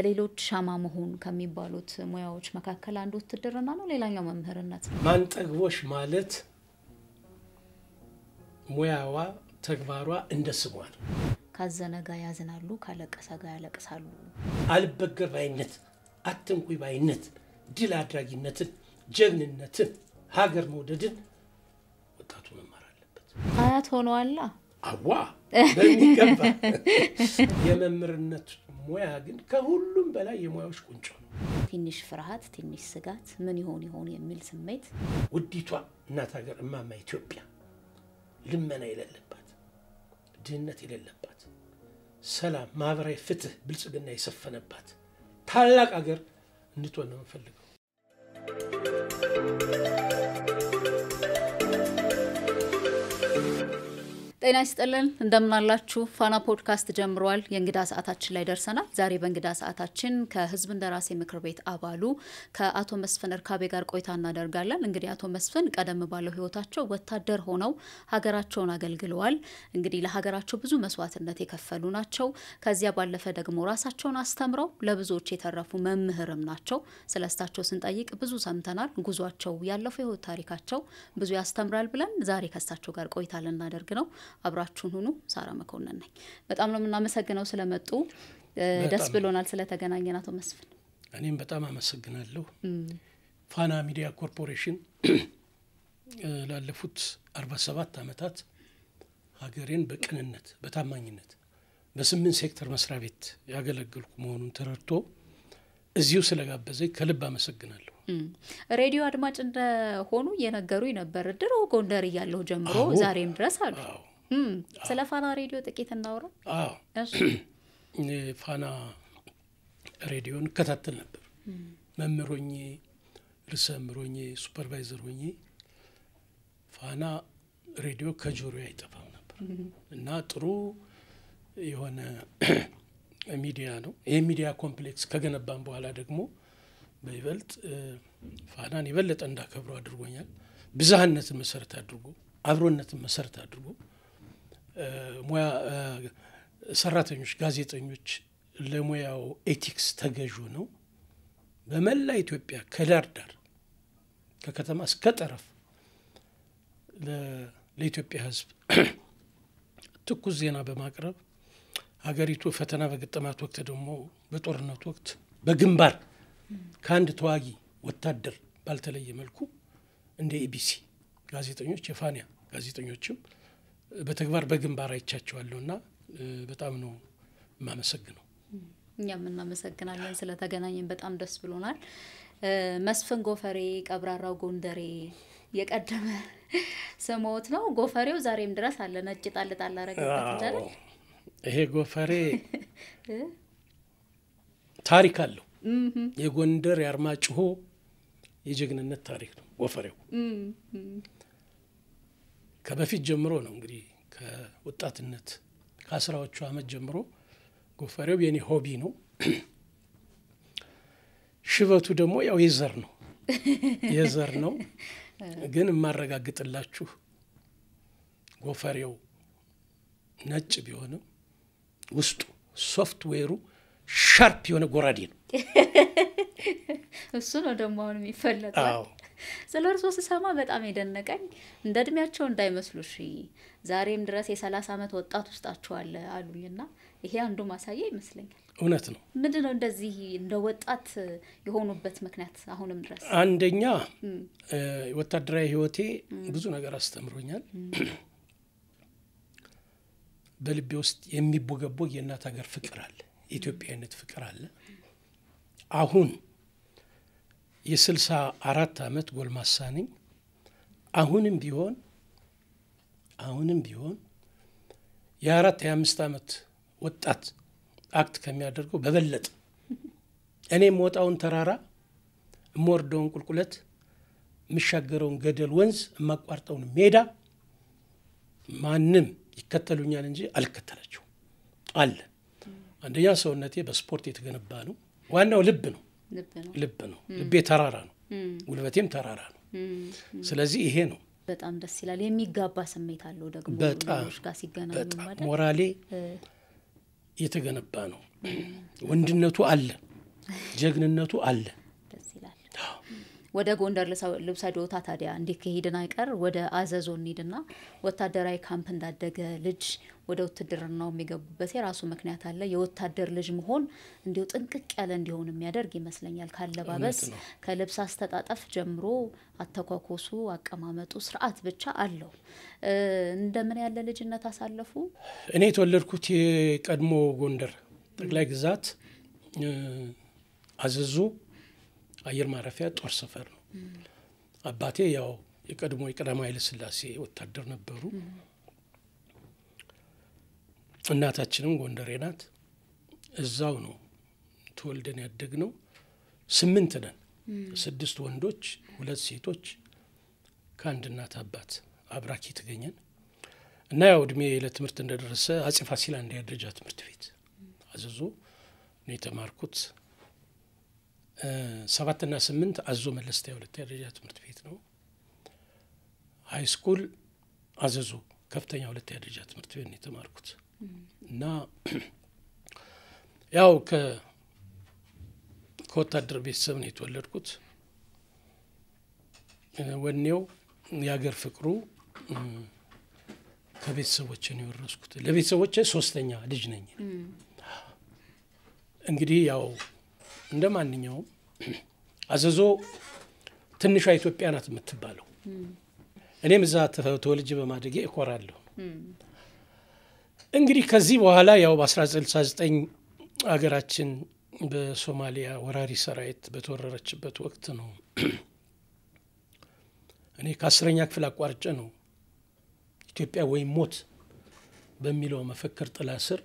ለሌሎች ሻማ መሆን ከሚባሉት ሙያዎች መካከል አንዱ ውትድርና ነው ሌላኛው መምህርነት ነው ማንጠግቦሽ ማለት ሙያዋ ተግባሯ እንደስሟ ነው ካዘነጋ ያዝናሉ ካለቀሰጋ ያለቅሳሉ አልበገር ባይነት አትንኩይ ባይነት ድል አድራጊነትን ጀግንነትን ሀገር መውደድን ወጣቱ መማር አለበት አያት ሆነዋላ አዋ በሚገባ የመምህርነት ሙያ ግን ከሁሉም በላይ የሙያዎች ቁንጮ ነው ትንሽ ፍርሃት ትንሽ ስጋት ምን ይሆን የሚል ስሜት ውዲቷ እናት ሀገር እማማ ኢትዮጵያ ልመና የሌለባት ድህነት የሌለባት ሰላም ማህበራዊ ፍትህ ብልጽግና የሰፈነባት ታላቅ ሀገር እንድትሆን ነው የምፈልገው ጤና ይስጥልን እንደምን አላችሁ ፋና ፖድካስት ጀምሯል የእንግዳ ሰዓታችን ላይ ደርሰናል ዛሬ በእንግዳ ሰዓታችን ከህዝብ እንደራሴ ምክር ቤት አባሉ ከአቶ መስፍን እርካቤ ጋር ቆይታ እናደርጋለን እንግዲህ አቶ መስፍን ቀደም ባለው ህይወታቸው ወታደር ሆነው ሀገራቸውን አገልግለዋል እንግዲህ ለሀገራቸው ብዙ መስዋዕትነት የከፈሉ ናቸው ከዚያ ባለፈ ደግሞ ራሳቸውን አስተምረው ለብዙዎች የተረፉ መምህርም ናቸው ስለስታቸው ስንጠይቅ ብዙ ሰምተናል ጉዟቸው ያለፈው ህይወት ታሪካቸው ብዙ ያስተምራል ብለን ዛሬ ከስታቸው ጋር ቆይታ ልናደርግ ነው አብራችሁን ሁኑ ሳራ መኮንን ነኝ በጣም ነው እናመሰግነው ስለመጡ ደስ ብሎናል ስለተገናኘን አቶ መስፍን እኔም በጣም አመሰግናለሁ ፋና ሚዲያ ኮርፖሬሽን ላለፉት 47 አመታት ሀገሬን በቅንነት በታማኝነት በ8 ሴክተር መስሪያ ቤት ያገለግልኩ መሆኑን ተረድቶ እዚሁ ስለጋበዘኝ ከልብ አመሰግናለሁ ሬዲዮ አድማጭ እንደሆኑ የነገሩኝ ነበር ድሮ ጎንደር ያለው ጀምሮ ዛሬም ድረስ አሉ ስለ ፋና ሬዲዮ ጥቂት እናውራ እሺ ፋና ሬዲዮን ከታተል ነበር መምሮኝ ርሰምሮኝ ሱፐርቫይዘር ሆኜ ፋና ሬዲዮ ከጆሮ አይጠፋም ነበር እና ጥሩ የሆነ ሚዲያ ነው ይሄ ሚዲያ ኮምፕሌክስ ከገነባን በኋላ ደግሞ በይበልጥ ፋናን ይበልጥ እንዳከብሩ አድርጎኛል ብዛህነትን መሰረት አድርጎ አብሮነትን መሰረት አድርጎ ሙያ ሰራተኞች ጋዜጠኞች ለሙያው ኤቲክስ ተገዥ ነው በመላ ኢትዮጵያ ከዳር ዳር ከከተማ እስከ ጠረፍ ለኢትዮጵያ ህዝብ ትኩስ ዜና በማቅረብ ሀገሪቱ ፈተና በገጠማት ወቅት ደግሞ በጦርነት ወቅት በግንባር ከአንድ ተዋጊ ወታደር ባልተለየ መልኩ እንደ ኤቢሲ ጋዜጠኞች የፋና ጋዜጠኞችም በተግባር በግንባር አይቻቸዋለሁና በጣም ነው ማመሰግነው እኛም እናመሰግናለን ስለተገናኘን በጣም ደስ ብሎናል መስፍን ጎፈሬ ቀብራራው ጎንደሬ የቀደመ ስሞት ነው ጎፈሬው ዛሬም ድረስ አለ ነጭ ጣል ጣል አረጋግጥ እንጀራ ይሄ ጎፈሬ ታሪክ አለው የጎንደር ያርማጭሆ የጀግንነት ታሪክ ነው ጎፈሬው ከበፊት ጀምሮ ነው እንግዲህ ከወጣትነት ከ10ዎቹ አመት ጀምሮ ጎፈሬው የኔ ሆቢ ነው ሽበቱ ደግሞ ያው የዘር ነው ግን ማረጋግጥላችሁ ጎፈሬው ነጭ ቢሆንም ውስጡ ሶፍትዌሩ ሻርፕ የሆነ ጎራዴ ነው እሱ ነው ደግሞ አሁን የሚፈልገው ስለርሶ ሰማ በጣም የደነቀኝ እንደ እድሜያቸው እንዳይመስሉሽ ዛሬም ድረስ የ30 አመት ወጣት ውስጣቸው አለ አሉኝና ይሄ አንዱ ማሳያ ይመስለኛል እውነት ነው ምንድነው እንደዚህ እንደ ወጣት የሆኑበት ምክንያት አሁንም ድረስ አንደኛ ወታደራዊ ህይወቴ ብዙ ነገር አስተምሮኛል በልቤ ውስጥ የሚቦገቦግ የእናት ሀገር ፍቅር አለ የኢትዮጵያዊነት ፍቅር አለ አሁን የ64 አመት ጎልማሳ ነኝ አሁንም ቢሆን የ4-5 አመት ወጣት አክት ከሚያደርገው በበለጠ እኔም ወጣውን ተራራ ሞርዶን ቁልቁለት ምሻገረውን ገደል ወንዝ ማቋርጠውን ሜዳ ማንም ይከተሉኛል እንጂ አልከተላቸው አለ አንደኛ ሰውነቴ በስፖርት የተገነባ ነው ዋናው ልብ ነው ልቤ ተራራ ነው ጉልበቴም ተራራ ነው ስለዚህ ይሄ ነው በጣም ደስ ይላል የሚጋባ ስሜት አለው ደግሞ ሌሎች ጋር ሲገናኙ ማለት ሞራሌ የተገነባ ነው ወንድነቱ አለ ጀግንነቱ አለ። ደስ ይላል። ወደ ጎንደር ልብሰዶታ ታዲያ እንዲህ ከሄድን አይቀር ወደ አዘዞ እንሂድና ወታደራዊ ካምፕ እንዳደገ ልጅ ወደ ውትድርናው የሚገቡበት የራሱ ምክንያት አለ። የወታደር ልጅ መሆን እንዲሁ ጥንቅቅ ያለ እንዲሆን የሚያደርግ ይመስለኛል። ካለባበስ ከልብስ አስተጣጠፍ ጀምሮ አተኳኮሱ፣ አቀማመጡ ስርዓት ብቻ አለው። እንደምን ያለ ልጅነት አሳለፉ? እኔ የተወለድኩት የቀድሞ ጎንደር ጠቅላይ ግዛት አዘዞ አየር ማረፊያ ጦር ሰፈር ነው። አባቴ ያው የቀድሞ የቀዳማዊ ኃይለ ሥላሴ ወታደር ነበሩ። እናታችንም ጎንደሬ ናት። እዛው ነው ተወልደን ያደግነው። 8 ነን፣ 6 ወንዶች 2 ሴቶች ከአንድ እናት አባት አብራኪ ተገኘን እና ያው እድሜ ለትምህርት እንደደረሰ አጼ ፋሲል አንደኛ ደረጃ ትምህርት ቤት አዘዞ ነው የተማርኩት። 7 እና 8 አዞ መለስተኛ ሁለተኛ ደረጃ ትምህርት ቤት ነው። ሃይ ስኩል አዘዞ ከፍተኛ ሁለተኛ ደረጃ ትምህርት ቤት ነው የተማርኩት እና ያው ከወታደር ቤተሰብ ነው የተወለድኩት። ወኔው የሀገር ፍቅሩ ከቤተሰቦቼ ነው የወረስኩት። ለቤተሰቦቼ 3ኛ ልጅ ነኝ። እንግዲህ ያው እንደማንኛውም አዘዞ ትንሿ ኢትዮጵያ ናት የምትባለው። እኔም እዛ ተወልጄ በማደጌ እኮራለሁ። እንግዲህ ከዚህ በኋላ ያው በ1969 አገራችን በሶማሊያ ወራሪ ሰራዊት በተወረረችበት ወቅት ነው እኔ ከ10ኛ ክፍል አቋርጬ ነው ኢትዮጵያ ወይም ሞት በሚለው መፈክር ጥላ ስር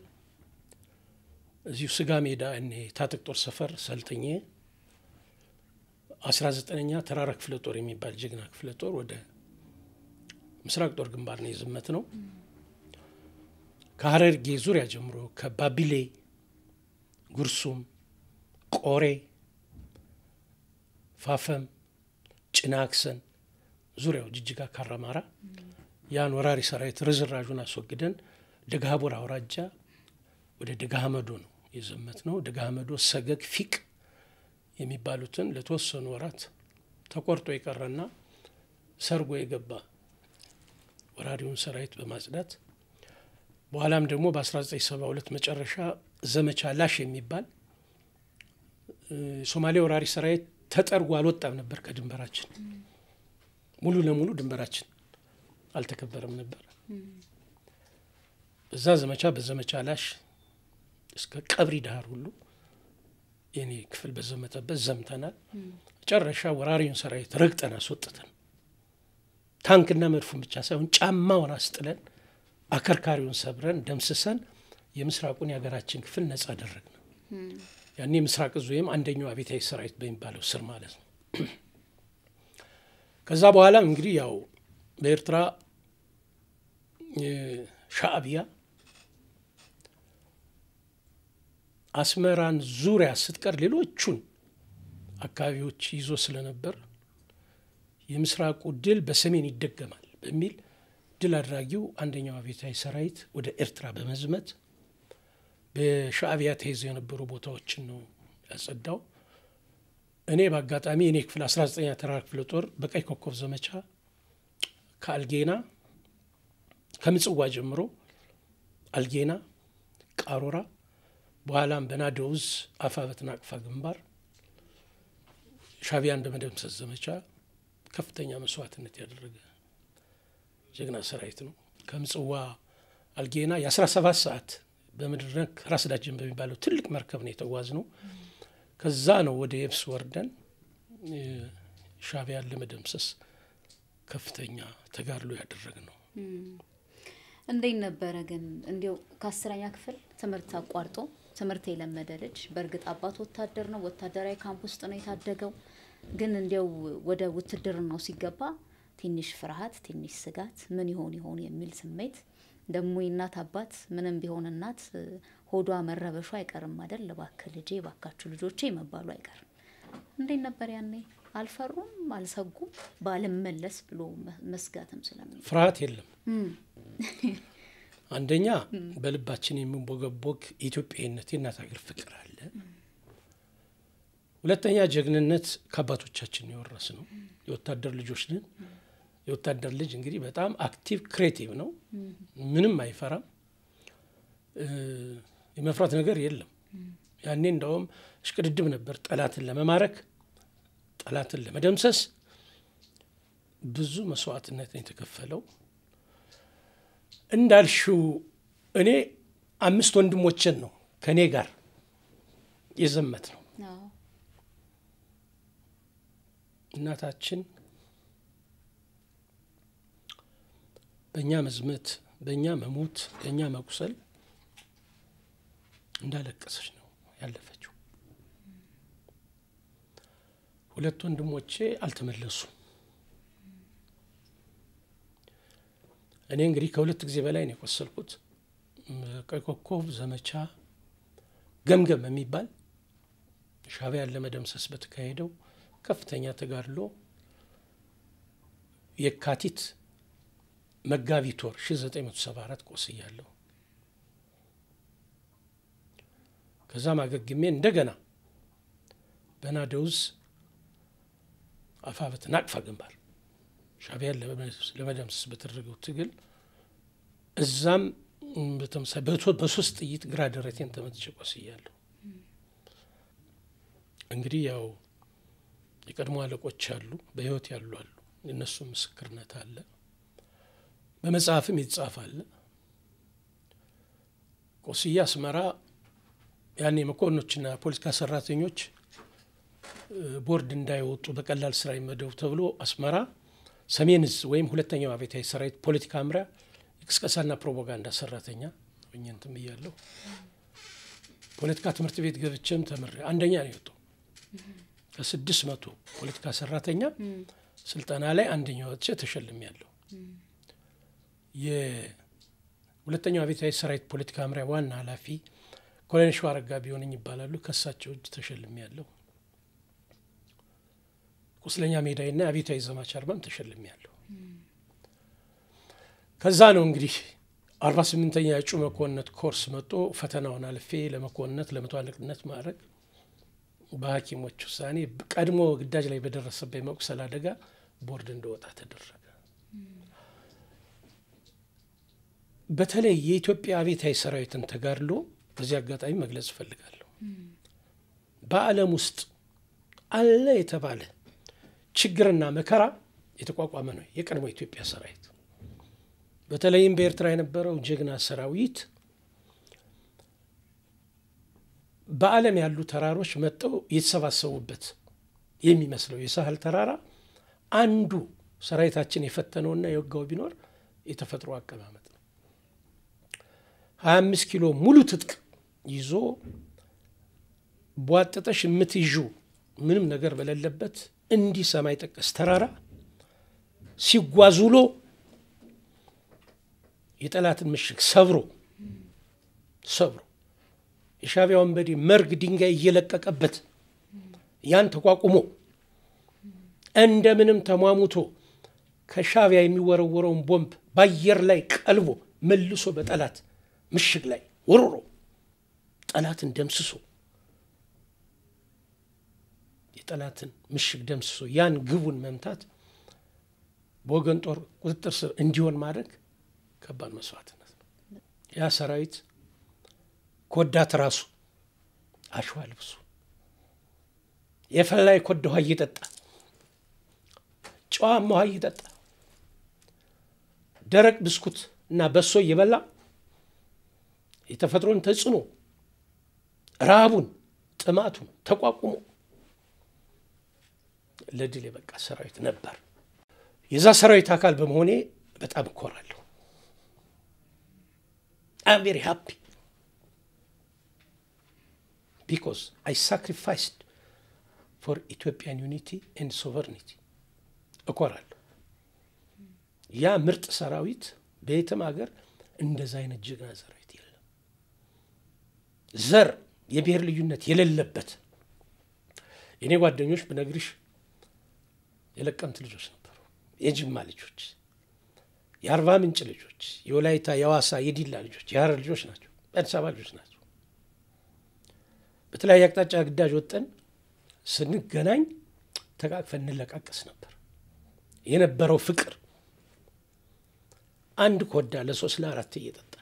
እዚሁ ስጋ ሜዳ እኔ ታጠቅ ጦር ሰፈር ሰልጥኜ 19ኛ ተራራ ክፍለ ጦር የሚባል ጀግና ክፍለ ጦር ወደ ምስራቅ ጦር ግንባር ነው የዘመት ነው። ከሐረርጌ ዙሪያ ጀምሮ ከባቢሌ፣ ጉርሱም፣ ቆሬ፣ ፋፈም፣ ጭናክሰን ዙሪያው ጅጅጋ፣ ካራማራ ያን ወራሪ ሰራዊት ርዝራዡን አስወግደን ደጋሃቡር አውራጃ ወደ ደጋሃመዶ ነው የዘመት ነው። ደጋሃመዶ፣ ሰገግ፣ ፊቅ የሚባሉትን ለተወሰኑ ወራት ተቆርጦ የቀረና ሰርጎ የገባ ወራሪውን ሰራዊት በማጽዳት በኋላም ደግሞ በ1972 መጨረሻ ዘመቻ ላሽ የሚባል ሶማሌ ወራሪ ሰራዊት ተጠርጎ አልወጣም ነበር ከድንበራችን። ሙሉ ለሙሉ ድንበራችን አልተከበረም ነበር። በዛ በዘመቻ ላሽ እስከ ቀብሪ ዳህር ሁሉ የኔ ክፍል በዘመተበት ዘምተናል። መጨረሻ ወራሪውን ሰራዊት ረግጠን አስወጥተን ታንክና መድፉን ብቻ ሳይሆን ጫማውን አስጥለን አከርካሪውን ሰብረን ደምስሰን የምስራቁን የሀገራችን ክፍል ነጻ አደረግን። ያኔ ምስራቅ እዝ ወይም አንደኛው አብዮታዊ ሰራዊት በሚባለው ስር ማለት ነው። ከዛ በኋላ እንግዲህ ያው በኤርትራ ሻዕቢያ አስመራን ዙሪያ ስትቀር ሌሎቹን አካባቢዎች ይዞ ስለነበር የምስራቁ ድል በሰሜን ይደገማል በሚል ድል አድራጊው አንደኛው አብዮታዊ ሰራዊት ወደ ኤርትራ በመዝመት በሻዕቢያ ተይዘው የነበሩ ቦታዎችን ነው ያጸዳው። እኔ በአጋጣሚ እኔ ክፍል 19ኛ ተራራ ክፍለ ጦር በቀይ ኮከብ ዘመቻ ከአልጌና ከምጽዋ ጀምሮ አልጌና፣ ቃሮራ በኋላም በናደውዝ አፋበትና አቅፋ ግንባር ሻዕቢያን በመደምሰስ ዘመቻ ከፍተኛ መስዋዕትነት ያደረገ ጀግና ሰራዊት ነው። ከምጽዋ አልጌና የ17 ሰዓት በምድር ነክ ራስ ዳጅን በሚባለው ትልቅ መርከብ ነው የተጓዝነው። ከዛ ነው ወደ የብስ ወርደን ሻዕቢያን ለመደምሰስ ከፍተኛ ተጋድሎ ያደረግነው። እንዴት ነበረ ግን እንዲው ከ10ኛ ክፍል ትምህርት አቋርጦ ትምህርት የለመደ ልጅ በእርግጥ አባት ወታደር ነው፣ ወታደራዊ ካምፕ ውስጥ ነው የታደገው። ግን እንዲው ወደ ውትድርናው ሲገባ ትንሽ ፍርሃት፣ ትንሽ ስጋት ምን ይሆን የሚል ስሜት ደሞ እናት አባት ምንም ቢሆን እናት ሆዷ መረበሹ አይቀርም አይደል? ለባከ ልጄ ባካችሁ ልጆቼ መባሉ አይቀርም። እንዴት ነበር ያኔ? አልፈሩም? አልሰጉም? ባልመለስ ብሎ መስጋትም ስለምን ፍርሃት የለም። አንደኛ በልባችን የሚንቦገቦግ ኢትዮጵያዊነት የእናት ሀገር ፍቅር አለ። ሁለተኛ ጀግንነት ከአባቶቻችን የወረስነው የወታደር ልጆች ነን። የወታደር ልጅ እንግዲህ በጣም አክቲቭ ክሬቲቭ ነው። ምንም አይፈራም። የመፍራት ነገር የለም። ያኔ እንደውም እሽቅድድም ነበር ጠላትን ለመማረክ ጠላትን ለመደምሰስ ብዙ መስዋዕትነት ነው የተከፈለው። እንዳልሽው እኔ 5 ወንድሞችን ነው ከኔ ጋር የዘመት ነው። እናታችን በእኛ መዝመት በእኛ መሞት በእኛ መቁሰል እንዳለቀሰች ነው ያለፈችው። 2 ወንድሞቼ አልተመለሱም። እኔ እንግዲህ ከ2 ጊዜ በላይ ነው የቆሰልኩት። ቀይ ኮከብ ዘመቻ ገምገም የሚባል ሻዕቢያን ለመደምሰስ በተካሄደው ከፍተኛ ተጋድሎ የካቲት መጋቢት ወር 1974 ቆስያለሁ። ከዛ ማገግሜ እንደገና በናደውዝ አፋበት ናቅፋ ግንባር ሻዕቢያን ለመደምሰስ በተደረገው ትግል እዛም በተመሳሳይ በ3 ጥይት ግራ ደረቴን ተመትቼ ቆስያለሁ። እንግዲህ ያው የቀድሞ አለቆች አሉ፣ በህይወት ያሉ አሉ። የነሱ ምስክርነት አለ፣ በመጽሐፍም ይጻፋል። ቆስያ አስመራ ያኔ መኮንኖችና ፖለቲካ ሰራተኞች ቦርድ እንዳይወጡ በቀላል ስራ ይመደቡ ተብሎ አስመራ ሰሜን ዕዝ ወይም ሁለተኛው አብዮታዊ ሰራዊት ፖለቲካ መምሪያ የቅስቀሳና ፕሮፓጋንዳ ሰራተኛ ወኝንተም ይያለው ፖለቲካ ትምህርት ቤት ገብቼም ተምሬ አንደኛ ነው የወጣው። ከ600 ፖለቲካ ሰራተኛ ስልጠና ላይ አንደኛው ወጥቼ ተሸልሜያለሁ። የሁለተኛው አብዮታዊ ሰራዊት ፖለቲካ መምሪያ ዋና ኃላፊ ኮሎኔል ሸዋረጋ ቢሆንኝ ይባላሉ። ከሳቸው እጅ ተሸልሜያለሁ። ቁስለኛ ሜዳይና አብዮታዊ ዘማች አርማም ተሸልሜያለሁ። ከዛ ነው እንግዲህ 48ኛ የእጩ መኮንነት ኮርስ መጥቶ ፈተናውን አልፌ ለመኮንነት ለመቶ አለቅነት ማዕረግ በሐኪሞች ውሳኔ ቀድሞ ግዳጅ ላይ በደረሰበት መቁሰል አደጋ ቦርድ እንደወጣ ተደረገ። በተለይ የኢትዮጵያ አብዮታዊ ሰራዊትን ተጋድሎ በዚህ አጋጣሚ መግለጽ እፈልጋለሁ። በዓለም ውስጥ አለ የተባለ ችግርና መከራ የተቋቋመ ነው የቀድሞ ኢትዮጵያ ሰራዊት። በተለይም በኤርትራ የነበረው ጀግና ሰራዊት በዓለም ያሉ ተራሮች መጥተው የተሰባሰቡበት የሚመስለው የሳህል ተራራ አንዱ ሰራዊታችን የፈተነውና የወጋው ቢኖር የተፈጥሮ አቀማመጥ ነው። 25 ኪሎ ሙሉ ትጥቅ ይዞ ቧጥጠሽ የምትይዡ ምንም ነገር በሌለበት እንዲህ ሰማይ ጠቀስ ተራራ ሲጓዙሎ የጠላትን ምሽግ ሰብሮ የሻዕቢያ ወንበዴ መርግ ድንጋይ እየለቀቀበት ያን ተቋቁሞ እንደምንም ተሟሙቶ ከሻዕቢያ የሚወረወረውን ቦምብ በአየር ላይ ቀልቦ መልሶ በጠላት ምሽግ ላይ ወርሮ ጠላትን ደምስሶ የጠላትን ምሽግ ደምስሶ ያን ግቡን መምታት በወገን ጦር ቁጥጥር ስር እንዲሆን ማድረግ ከባድ መስዋዕትነት ነው። ያ ሰራዊት ኮዳት ራሱ አሸዋ ልብሱ የፈላይ ኮዳ ውሃ እየጠጣ ጨዋማ ውሃ እየጠጣ ደረቅ ብስኩት እና በሶ እየበላ የተፈጥሮን ተጽዕኖ ረሃቡን ጥማቱን ተቋቁሞ ለድል የበቃ ሰራዊት ነበር። የዛ ሰራዊት አካል በመሆኔ በጣም እኮራለሁ። I'm very happy because I sacrificed for Ethiopian unity and sovereignty. እኮራለሁ። ያ ምርጥ ሰራዊት በየትም ሀገር እንደዛ አይነት ጀግና ሰራዊት የለም። ዘር የብሔር ልዩነት የሌለበት የኔ ጓደኞች ብነግርሽ የለቀምት ልጆች ነበሩ፣ የጅማ ልጆች፣ የአርባ ምንጭ ልጆች፣ የወላይታ የዋሳ የዲላ ልጆች፣ የሐረር ልጆች ናቸው፣ የአዲስ አበባ ልጆች ናቸው። በተለያየ አቅጣጫ ግዳጅ ወጠን ስንገናኝ ተቃቅፈን እንለቃቀስ ነበር። የነበረው ፍቅር አንድ ኮዳ ለ3 ለ4 እየጠጣ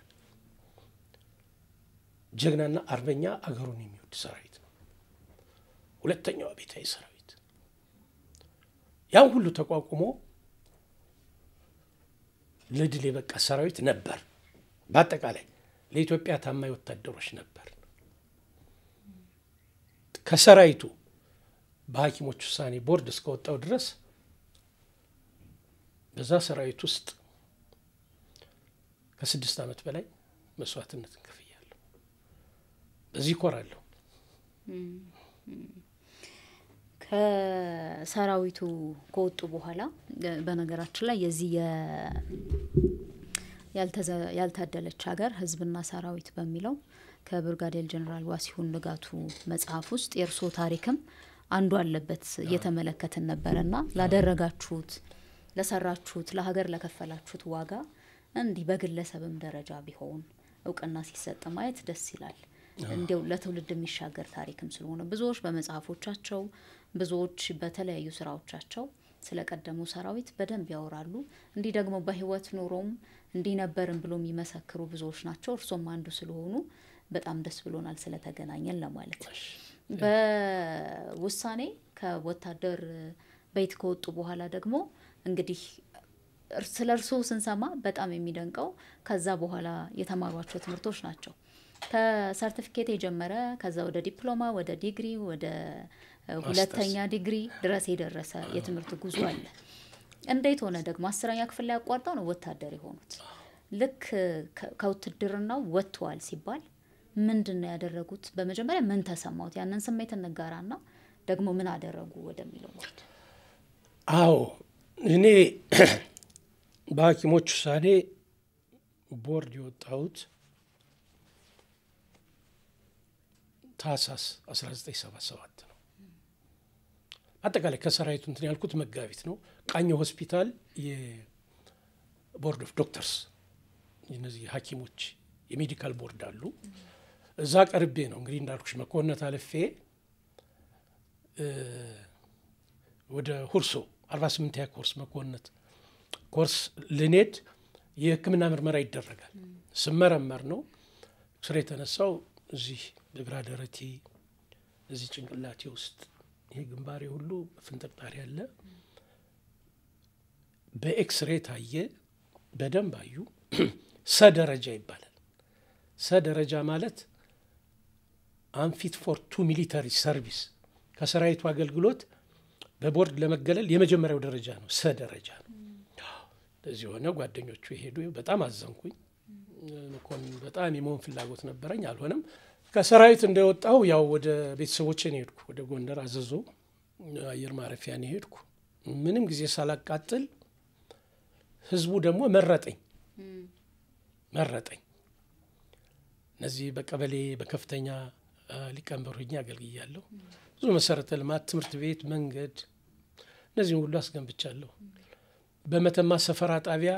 ጀግናና አርበኛ አገሩን የሚወድ ሰራዊት ነው። ሁለተኛው አብዮታዊ ሰራዊት ያን ሁሉ ተቋቁሞ ለድል የበቃ ሰራዊት ነበር። በአጠቃላይ ለኢትዮጵያ ታማኝ ወታደሮች ነበር። ከሰራዊቱ በሐኪሞች ውሳኔ ቦርድ እስከወጣው ድረስ በዛ ሰራዊት ውስጥ ከ6 ዓመት በላይ መስዋዕትነት እንከፍያለሁ። በዚህ ኮራለሁ። ከሰራዊቱ ከወጡ በኋላ በነገራችን ላይ የዚህ ያልታደለች ሀገር ህዝብና ሰራዊት በሚለው ከብርጋዴር ጀነራል ዋሲሁን ንጋቱ መጽሐፍ ውስጥ የእርሶ ታሪክም አንዱ አለበት እየተመለከትን ነበርና ላደረጋችሁት ለሰራችሁት ለሀገር ለከፈላችሁት ዋጋ እንዲህ በግለሰብም ደረጃ ቢሆን እውቅና ሲሰጥ ማየት ደስ ይላል። እንዲው ለትውልድ የሚሻገር ታሪክም ስለሆነ ብዙዎች በመጽሐፎቻቸው ብዙዎች በተለያዩ ስራዎቻቸው ስለቀደሙ ሰራዊት በደንብ ያወራሉ። እንዲህ ደግሞ በህይወት ኑሮም እንዲህ ነበርም ብሎ የሚመሰክሩ ብዙዎች ናቸው። እርሶም አንዱ ስለሆኑ በጣም ደስ ብሎናል ስለተገናኘን ለማለት። በውሳኔ ከወታደር ቤት ከወጡ በኋላ ደግሞ እንግዲህ ስለርሶ ስንሰማ በጣም የሚደንቀው ከዛ በኋላ የተማሯቸው ትምህርቶች ናቸው። ከሰርቲፊኬት የጀመረ ከዛ ወደ ዲፕሎማ ወደ ዲግሪ ወደ ሁለተኛ ዲግሪ ድረስ የደረሰ የትምህርት ጉዞ አለ። እንዴት ሆነ ደግሞ 10ኛ ክፍል ላይ አቋርጠው ነው ወታደር የሆኑት? ልክ ከውትድርናው ወጥተዋል ሲባል ምንድነው ያደረጉት? በመጀመሪያ ምን ተሰማውት? ያንን ስሜት እንጋራና ደግሞ ምን አደረጉ ወደሚለው ወጥ። አዎ እኔ በሐኪሞች ውሳኔ ቦርድ የወጣሁት ታህሳስ 1977 ነው። አጠቃላይ ከሰራዊቱ እንትን ያልኩት መጋቢት ነው። ቃኘ ሆስፒታል የቦርድ ኦፍ ዶክተርስ እነዚህ ሐኪሞች የሜዲካል ቦርድ አሉ። እዛ ቀርቤ ነው እንግዲህ እንዳልኩሽ መኮንነት አልፌ ወደ ሁርሶ 48ኛ ኮርስ መኮንነት ኮርስ ልኔድ የሕክምና ምርመራ ይደረጋል። ስመረመር ነው ስሬ የተነሳው እዚህ በግራ ደረቴ እዚህ ጭንቅላቴ ውስጥ ይሄ ግንባሬ ሁሉ ፍንጥርጣሪ አለ። በኤክስሬ ታየ፣ በደንብ አዩ። ሰደረጃ ይባላል። ሰደረጃ ማለት አንፊት ፎር ቱ ሚሊተሪ ሰርቪስ ከሰራዊቱ አገልግሎት በቦርድ ለመገለል የመጀመሪያው ደረጃ ነው። ሰደረጃ ነው። ለዚህ ሆነ ጓደኞቹ ይሄዱ። በጣም አዘንኩኝ። መኮንን በጣም የመሆን ፍላጎት ነበረኝ፣ አልሆነም። ከሰራዊት እንደወጣው ያው ወደ ቤተሰቦቼ ነው ሄድኩ። ወደ ጎንደር አዘዞ አየር ማረፊያ ነው ሄድኩ። ምንም ጊዜ ሳላቃጥል ህዝቡ ደግሞ መረጠኝ። እነዚህ በቀበሌ በከፍተኛ ሊቀመንበር ሆኜ አገልግያለሁ። ብዙ መሰረተ ልማት፣ ትምህርት ቤት፣ መንገድ እነዚህን ሁሉ አስገንብቻለሁ። በመተማ ሰፈራ ጣቢያ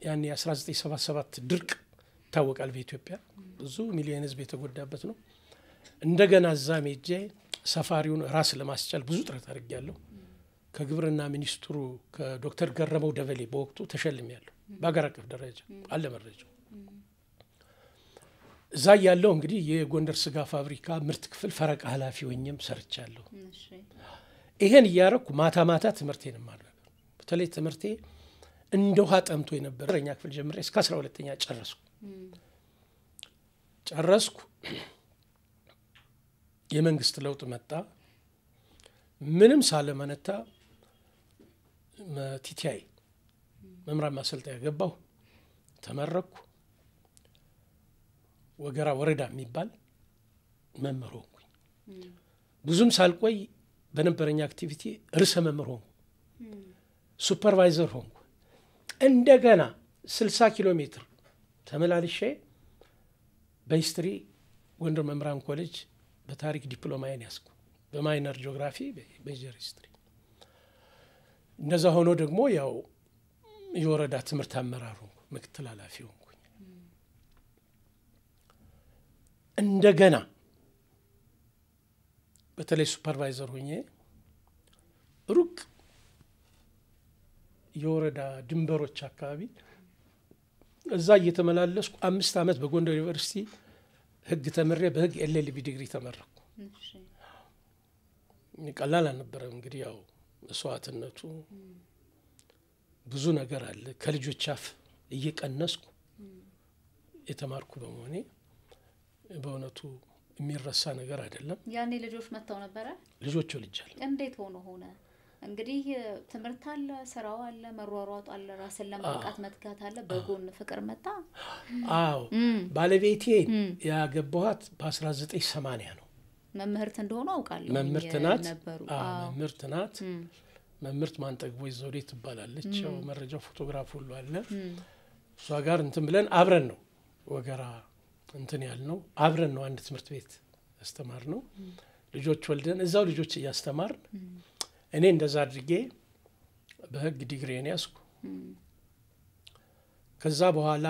ያኔ 1977 ድርቅ ይታወቃል በኢትዮጵያ ብዙ ሚሊዮን ህዝብ የተጎዳበት ነው። እንደገና እዛ ሜጄ ሰፋሪውን ራስ ለማስቻል ብዙ ጥረት አድርጌያለሁ። ከግብርና ሚኒስትሩ ከዶክተር ገረመው ደበሌ በወቅቱ ተሸልሜያለሁ። በአገር አቀፍ ደረጃ አለ መረጃው። እዛ ያለው እንግዲህ የጎንደር ስጋ ፋብሪካ ምርት ክፍል ፈረቃ ኃላፊ ሆኜም ሰርቻለሁ። ይሄን እያረኩ ማታ ማታ ትምህርቴን ማድረግ በተለይ ትምህርቴ እንደ ውሃ ጠምቶ የነበረ እኛ ክፍል ጀምሬ እስከ 12ኛ ጨረስኩ። የመንግስት ለውጥ መጣ። ምንም ሳለመነታ ቲቲአይ መምራን ማሰልጠኛ ገባሁ፣ ተመረኩ። ወገራ ወረዳ የሚባል መምህር ሆንኩኝ። ብዙም ሳልቆይ በነበረኛ አክቲቪቲ ርዕሰ መምህር ሆንኩ፣ ሱፐርቫይዘር ሆንኩ። እንደገና 60 ኪሎ ሜትር ተመላልሼ በሂስትሪ ጎንደር መምህራን ኮሌጅ በታሪክ ዲፕሎማዬን ያስኩ፣ በማይነር ጂኦግራፊ በሜጀር ሂስትሪ። እንደዛ ሆኖ ደግሞ ያው የወረዳ ትምህርት አመራር ሆንኩ፣ ምክትል ኃላፊ ሆንኩኝ። እንደገና በተለይ ሱፐርቫይዘር ሆኜ ሩቅ የወረዳ ድንበሮች አካባቢ እዛ እየተመላለስኩ 5 አመት በጎንደር ዩኒቨርሲቲ ህግ ተመሬ በህግ ኤልኤልቢ ዲግሪ ተመረኩ። ቀላል አልነበረም። እንግዲህ ያው መስዋዕትነቱ ብዙ ነገር አለ። ከልጆች አፍ እየቀነስኩ የተማርኩ በመሆኔ በእውነቱ የሚረሳ ነገር አይደለም። ያኔ ልጆች መጣው ነበር። ልጆች ልጅአል እንዴት ሆነ? እንግዲህ ትምህርት አለ፣ ስራው አለ፣ መሯሯጥ አለ፣ ራስን ለማብቃት መትጋት አለ፣ በጎን ፍቅር መጣ። አዎ ባለቤቴ ያገባኋት በ1980 ነው። መምህርት እንደሆነ አውቃለሁ። መምህርት ናት። መምህርት ማንጠግቦይ ዘውዴ ትባላለች። ያው መረጃው ፎቶግራፍ ሁሉ አለ። እሷ ጋር እንትን ብለን አብረን ነው ወገራ እንትን ያልነው፣ አብረን ነው አንድ ትምህርት ቤት ያስተማር ነው። ልጆች ወልደን እዛው ልጆች እያስተማርን እኔ እንደዛ አድርጌ በህግ ዲግሪን ያስኩ። ከዛ በኋላ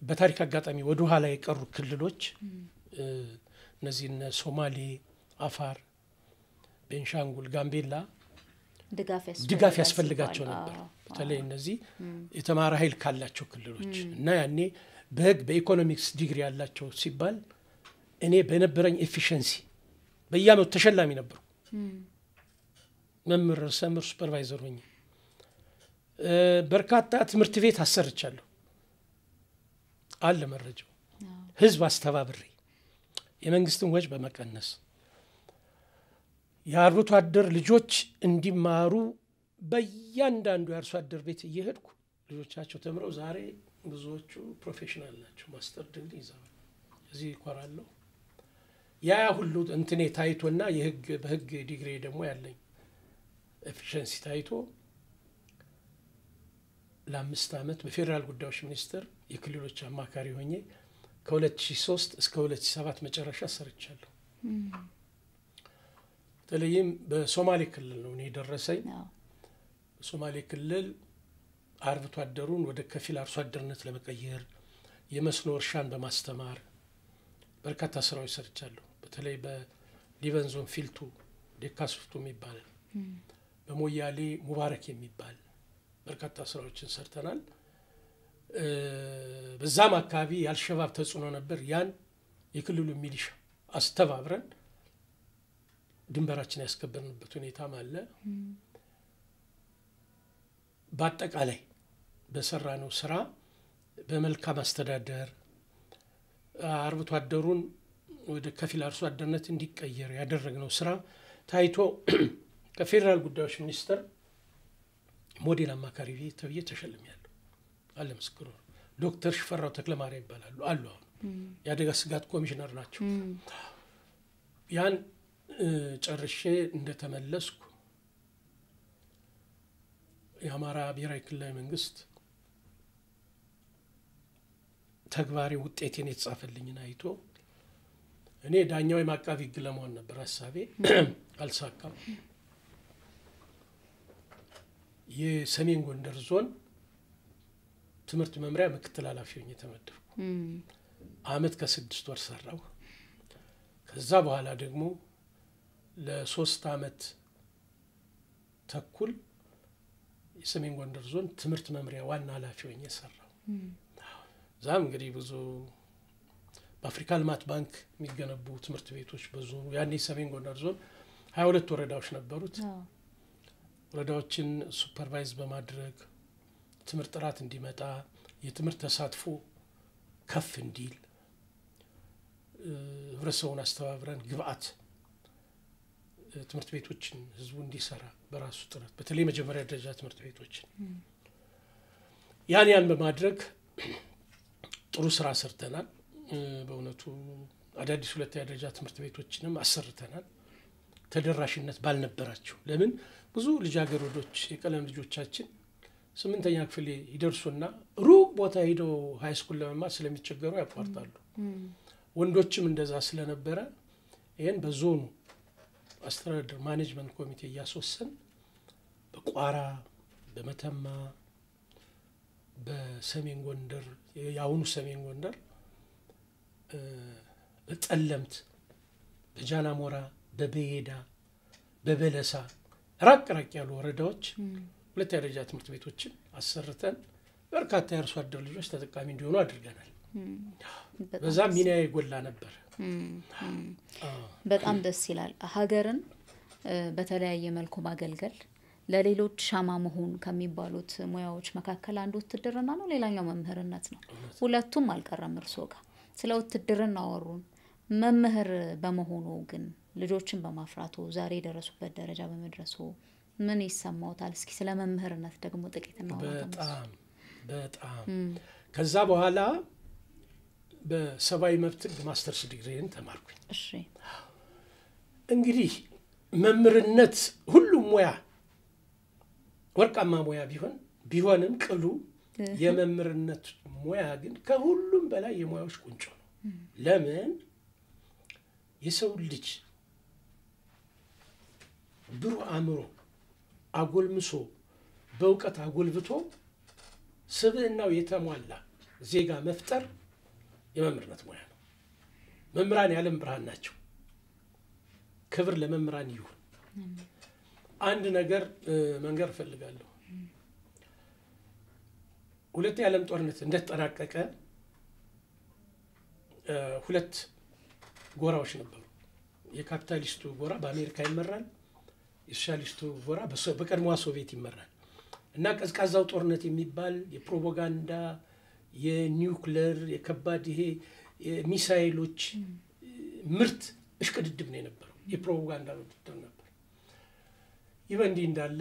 በታሪክ አጋጣሚ ወደ ኋላ የቀሩ ክልሎች እነዚህ ሶማሌ፣ አፋር፣ ቤንሻንጉል፣ ጋምቤላ ድጋፍ ያስፈልጋቸው ነበር። በተለይ እነዚህ የተማረ ኃይል ካላቸው ክልሎች እና ያኔ በህግ በኢኮኖሚክስ ዲግሪ ያላቸው ሲባል እኔ በነበረኝ ኤፊሺየንሲ በየአመቱ ተሸላሚ ነበርኩ። መምህር ሰምር ሱፐርቫይዘር ሆኜ በርካታ ትምህርት ቤት አሰርቻለሁ። አለ መረጃው። ህዝብ አስተባብሬ የመንግስትን ወጭ በመቀነስ የአርብቶ አደር ልጆች እንዲማሩ በእያንዳንዱ የአርሶ አደር ቤት እየሄድኩ ልጆቻቸው ተምረው ዛሬ ብዙዎቹ ፕሮፌሽናል ናቸው፣ ማስተር ዲግሪ ይዘዋል። እዚህ ይኮራለሁ። ያ ሁሉ እንትኔ ታይቶና በህግ ዲግሪ ደግሞ ያለኝ ኤፊሺየንሲ ታይቶ ለ5 አመት በፌደራል ጉዳዮች ሚኒስቴር የክልሎች አማካሪ ሆኜ ከ2003 እስከ 2007 መጨረሻ ሰርቻለሁ። በተለይም በሶማሌ ክልል ነው እኔ ደረሰኝ። በሶማሌ ክልል አርብቶ አደሩን ወደ ከፊል አርሶ አደርነት ለመቀየር የመስኖ እርሻን በማስተማር በርካታ ስራዎች ሰርቻለሁ። በተለይ በሊበን ዞን ፊልቱ ደካስፍቱ የሚባል በሞያሌ ሙባረክ የሚባል በርካታ ስራዎችን ሰርተናል። በዛም አካባቢ ያልሸባብ ተጽዕኖ ነበር። ያን የክልሉ ሚሊሻ አስተባብረን ድንበራችን ያስከበርንበት ሁኔታም አለ። በአጠቃላይ በሰራነው ስራ በመልካም አስተዳደር አርብቶ አደሩን ወደ ከፊል አርሶ አደርነት እንዲቀየር ያደረግነው ስራ ታይቶ ከፌደራል ጉዳዮች ሚኒስቴር ሞዴል አማካሪ ተብዬ ተሸልሜያለሁ። አለ ምስክሩ ዶክተር ሽፈራው ተክለማርያም ይባላሉ አሉ። አሁን የአደጋ ስጋት ኮሚሽነር ናቸው። ያን ጨርሼ እንደተመለስኩ የአማራ ብሔራዊ ክልላዊ መንግስት ተግባሪ ውጤቴን የተጻፈልኝን አይቶ እኔ ዳኛው የማቃቢ ህግ ለመሆን ነበር ሐሳቤ፣ አልሳካም። የሰሜን ጎንደር ዞን ትምህርት መምሪያ ምክትል ኃላፊ ሆኜ ተመደብኩ። አመት ከ6 ወር ሰራው። ከዛ በኋላ ደግሞ ለ3 አመት ተኩል የሰሜን ጎንደር ዞን ትምህርት መምሪያ ዋና ኃላፊ ሆኜ ሰራው። ዛም እንግዲህ ብዙ በአፍሪካ ልማት ባንክ የሚገነቡ ትምህርት ቤቶች ብዙ ያኔ ሰሜን ጎንደር ዞን 22 ወረዳዎች ነበሩት። ወረዳዎችን ሱፐርቫይዝ በማድረግ ትምህርት ጥራት እንዲመጣ የትምህርት ተሳትፎ ከፍ እንዲል ህብረተሰቡን አስተባብረን ግብአት ትምህርት ቤቶችን ህዝቡ እንዲሰራ በራሱ ጥረት በተለይ መጀመሪያ ደረጃ ትምህርት ቤቶችን ያን በማድረግ ጥሩ ስራ ሰርተናል። በእውነቱ አዳዲስ ሁለተኛ ደረጃ ትምህርት ቤቶችንም አሰርተናል። ተደራሽነት ባልነበራቸው ለምን ብዙ ልጃገረዶች የቀለም ልጆቻችን 8ኛ ክፍል ይደርሱና ሩቅ ቦታ ሄደው ሃይ ስኩል ለመማር ስለሚቸገሩ ያቋርጣሉ። ወንዶችም እንደዛ ስለነበረ ይሄን በዞኑ አስተዳደር ማኔጅመንት ኮሚቴ ያስወሰን በቋራ በመተማ በሰሜን ጎንደር ያውኑ ሰሜን ጎንደር በጠለምት በጃናሞራ በበየዳ በበለሳ ራቅ ያሉ ወረዳዎች ሁለተኛ ደረጃ ትምህርት ቤቶችን አሰርተን በርካታ የአርሶ አደር ልጆች ተጠቃሚ እንዲሆኑ አድርገናል። በዛም ሚናዬ ጎላ ነበር። በጣም ደስ ይላል። ሀገርን በተለያየ መልኩ ማገልገል ለሌሎች ሻማ መሆን ከሚባሉት ሙያዎች መካከል አንዱ ውትድርና ነው፣ ሌላኛው መምህርነት ነው። ሁለቱም አልቀረም እርስዎ ጋር። ስለ ውትድርና አወሩን። መምህር በመሆኑ ግን ልጆችን በማፍራቱ ዛሬ የደረሱበት ደረጃ በመድረሱ ምን ይሰማዎታል? እስኪ ስለ መምህርነት ደግሞ ጥቂት እናወራ። በጣም ከዛ በኋላ በሰብአዊ መብት ህግ ማስተርስ ዲግሪን ተማርኩኝ። እሺ እንግዲህ መምህርነት ሁሉም ሙያ ወርቃማ ሙያ ቢሆንም ቅሉ የመምህርነት ሙያ ግን ከሁሉም በላይ የሙያዎች ቁንጮ ነው። ለምን? የሰው ልጅ ብሩህ አእምሮ አጎልምሶ በእውቀት አጎልብቶ ስብዕናው የተሟላ ዜጋ መፍጠር የመምህርነት ሙያ ነው። መምህራን የዓለም ብርሃን ናቸው። ክብር ለመምህራን ይሁን። አንድ ነገር መንገር እፈልጋለሁ። ሁለተኛው የዓለም ጦርነት እንደተጠናቀቀ ሁለት ጎራዎች ነበሩ። የካፒታሊስቱ ጎራ በአሜሪካ ይመራል፣ የሶሻሊስቱ ጎራ በቀድሞዋ ሶቪየት ይመራል እና ቀዝቃዛው ጦርነት የሚባል የፕሮፓጋንዳ የኒውክሌር የከባድ ይሄ ሚሳኤሎች ምርት እሽቅድድም ነው የነበረው። የፕሮፓጋንዳ ውድድር ነበር። ይህ በእንዲህ እንዳለ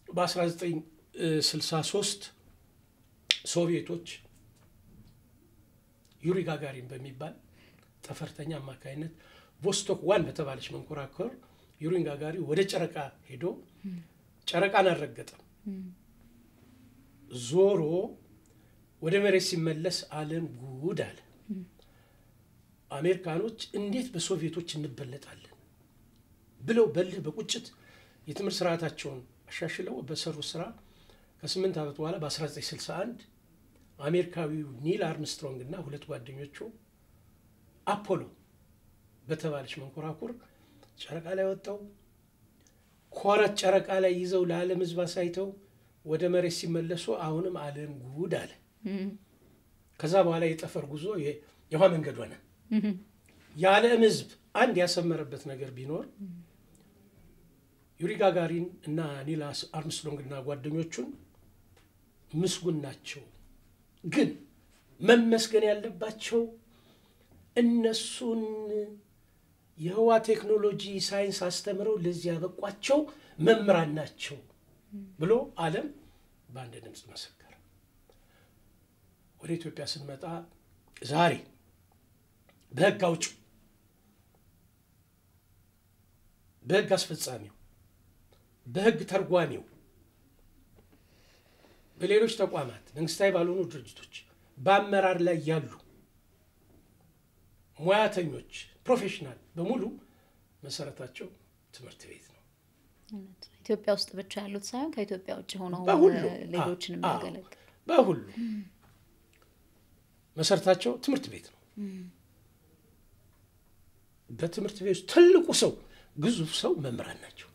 በ1963 ሶቪየቶች ዩሪ ጋጋሪን በሚባል ጠፈርተኛ አማካይነት ቮስቶክ 1 በተባለች መንኮራኩር ዩሪ ጋጋሪ ወደ ጨረቃ ሄዶ ጨረቃን አልረገጠም። ዞሮ ወደ መሬት ሲመለስ ዓለም ጉድ አለ። አሜሪካኖች እንዴት በሶቪየቶች እንበለጣለን ብለው በልህ በቁጭት የትምህርት ስርዓታቸውን አሻሽለው በሰሩ ስራ ከ8 ዓመት በኋላ በ1961 አሜሪካዊው ኒል አርምስትሮንግ እና ሁለት ጓደኞቹ አፖሎ በተባለች መንኮራኩር ጨረቃ ላይ ወጣው። ኮረት ጨረቃ ላይ ይዘው ለዓለም ህዝብ አሳይተው ወደ መሬት ሲመለሱ አሁንም ዓለም ጉድ አለ። ከዛ በኋላ የጠፈር ጉዞ የውሃ መንገድ ሆነ። የዓለም ህዝብ አንድ ያሰመረበት ነገር ቢኖር ዩሪ ጋጋሪን እና ኒል አርምስትሮንግ እና ጓደኞቹን ምስጉን ናቸው፣ ግን መመስገን ያለባቸው እነሱን የህዋ ቴክኖሎጂ ሳይንስ አስተምረው ለዚህ ያበቋቸው መምህራን ናቸው ብሎ ዓለም በአንድ ድምፅ መሰከረ። ወደ ኢትዮጵያ ስንመጣ ዛሬ በህግ አውጪው፣ በህግ አስፈጻሚው፣ በህግ ተርጓሚው፣ በሌሎች ተቋማት መንግስታዊ ባልሆኑ ድርጅቶች በአመራር ላይ ያሉ ሙያተኞች ፕሮፌሽናል በሙሉ መሰረታቸው ትምህርት ቤት ነው። ኢትዮጵያ ውስጥ ብቻ ያሉት ሳይሆን ከኢትዮጵያ ውጭ ሆነው ሌሎችን የሚያገለግሉ በሁሉ መሰረታቸው ትምህርት ቤት ነው። በትምህርት ቤት ውስጥ ትልቁ ሰው ግዙፍ ሰው መምህራን ናቸው።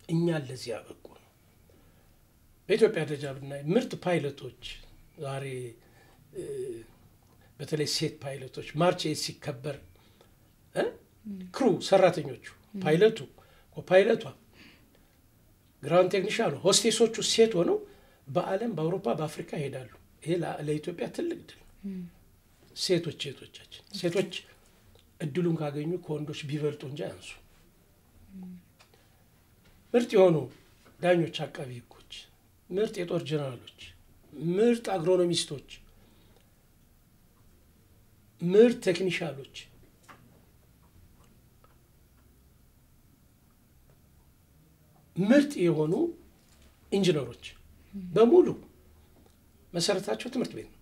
እኛ ለዚህ ያበቁ ነው። በኢትዮጵያ ደረጃ ብናይ ምርጥ ፓይለቶች ዛሬ በተለይ ሴት ፓይለቶች ማርች ሲከበር ክሩ ሰራተኞቹ ፓይለቱ ኮፓይለቷ ግራውንድ ቴክኒሻኑ ሆስቴሶቹ ሴት ሆነው በዓለም በአውሮፓ በአፍሪካ ይሄዳሉ። ይሄ ለኢትዮጵያ ትልቅ ድል። ሴቶቻችን ሴቶች እድሉን ካገኙ ከወንዶች ቢበልጡ እንጂ አያንሱ። ምርጥ የሆኑ ዳኞች፣ አቃቢ ህጎች፣ ምርጥ የጦር ጀነራሎች፣ ምርጥ አግሮኖሚስቶች፣ ምርጥ ቴክኒሻሎች፣ ምርጥ የሆኑ ኢንጂነሮች በሙሉ መሰረታቸው ትምህርት ቤት ነው።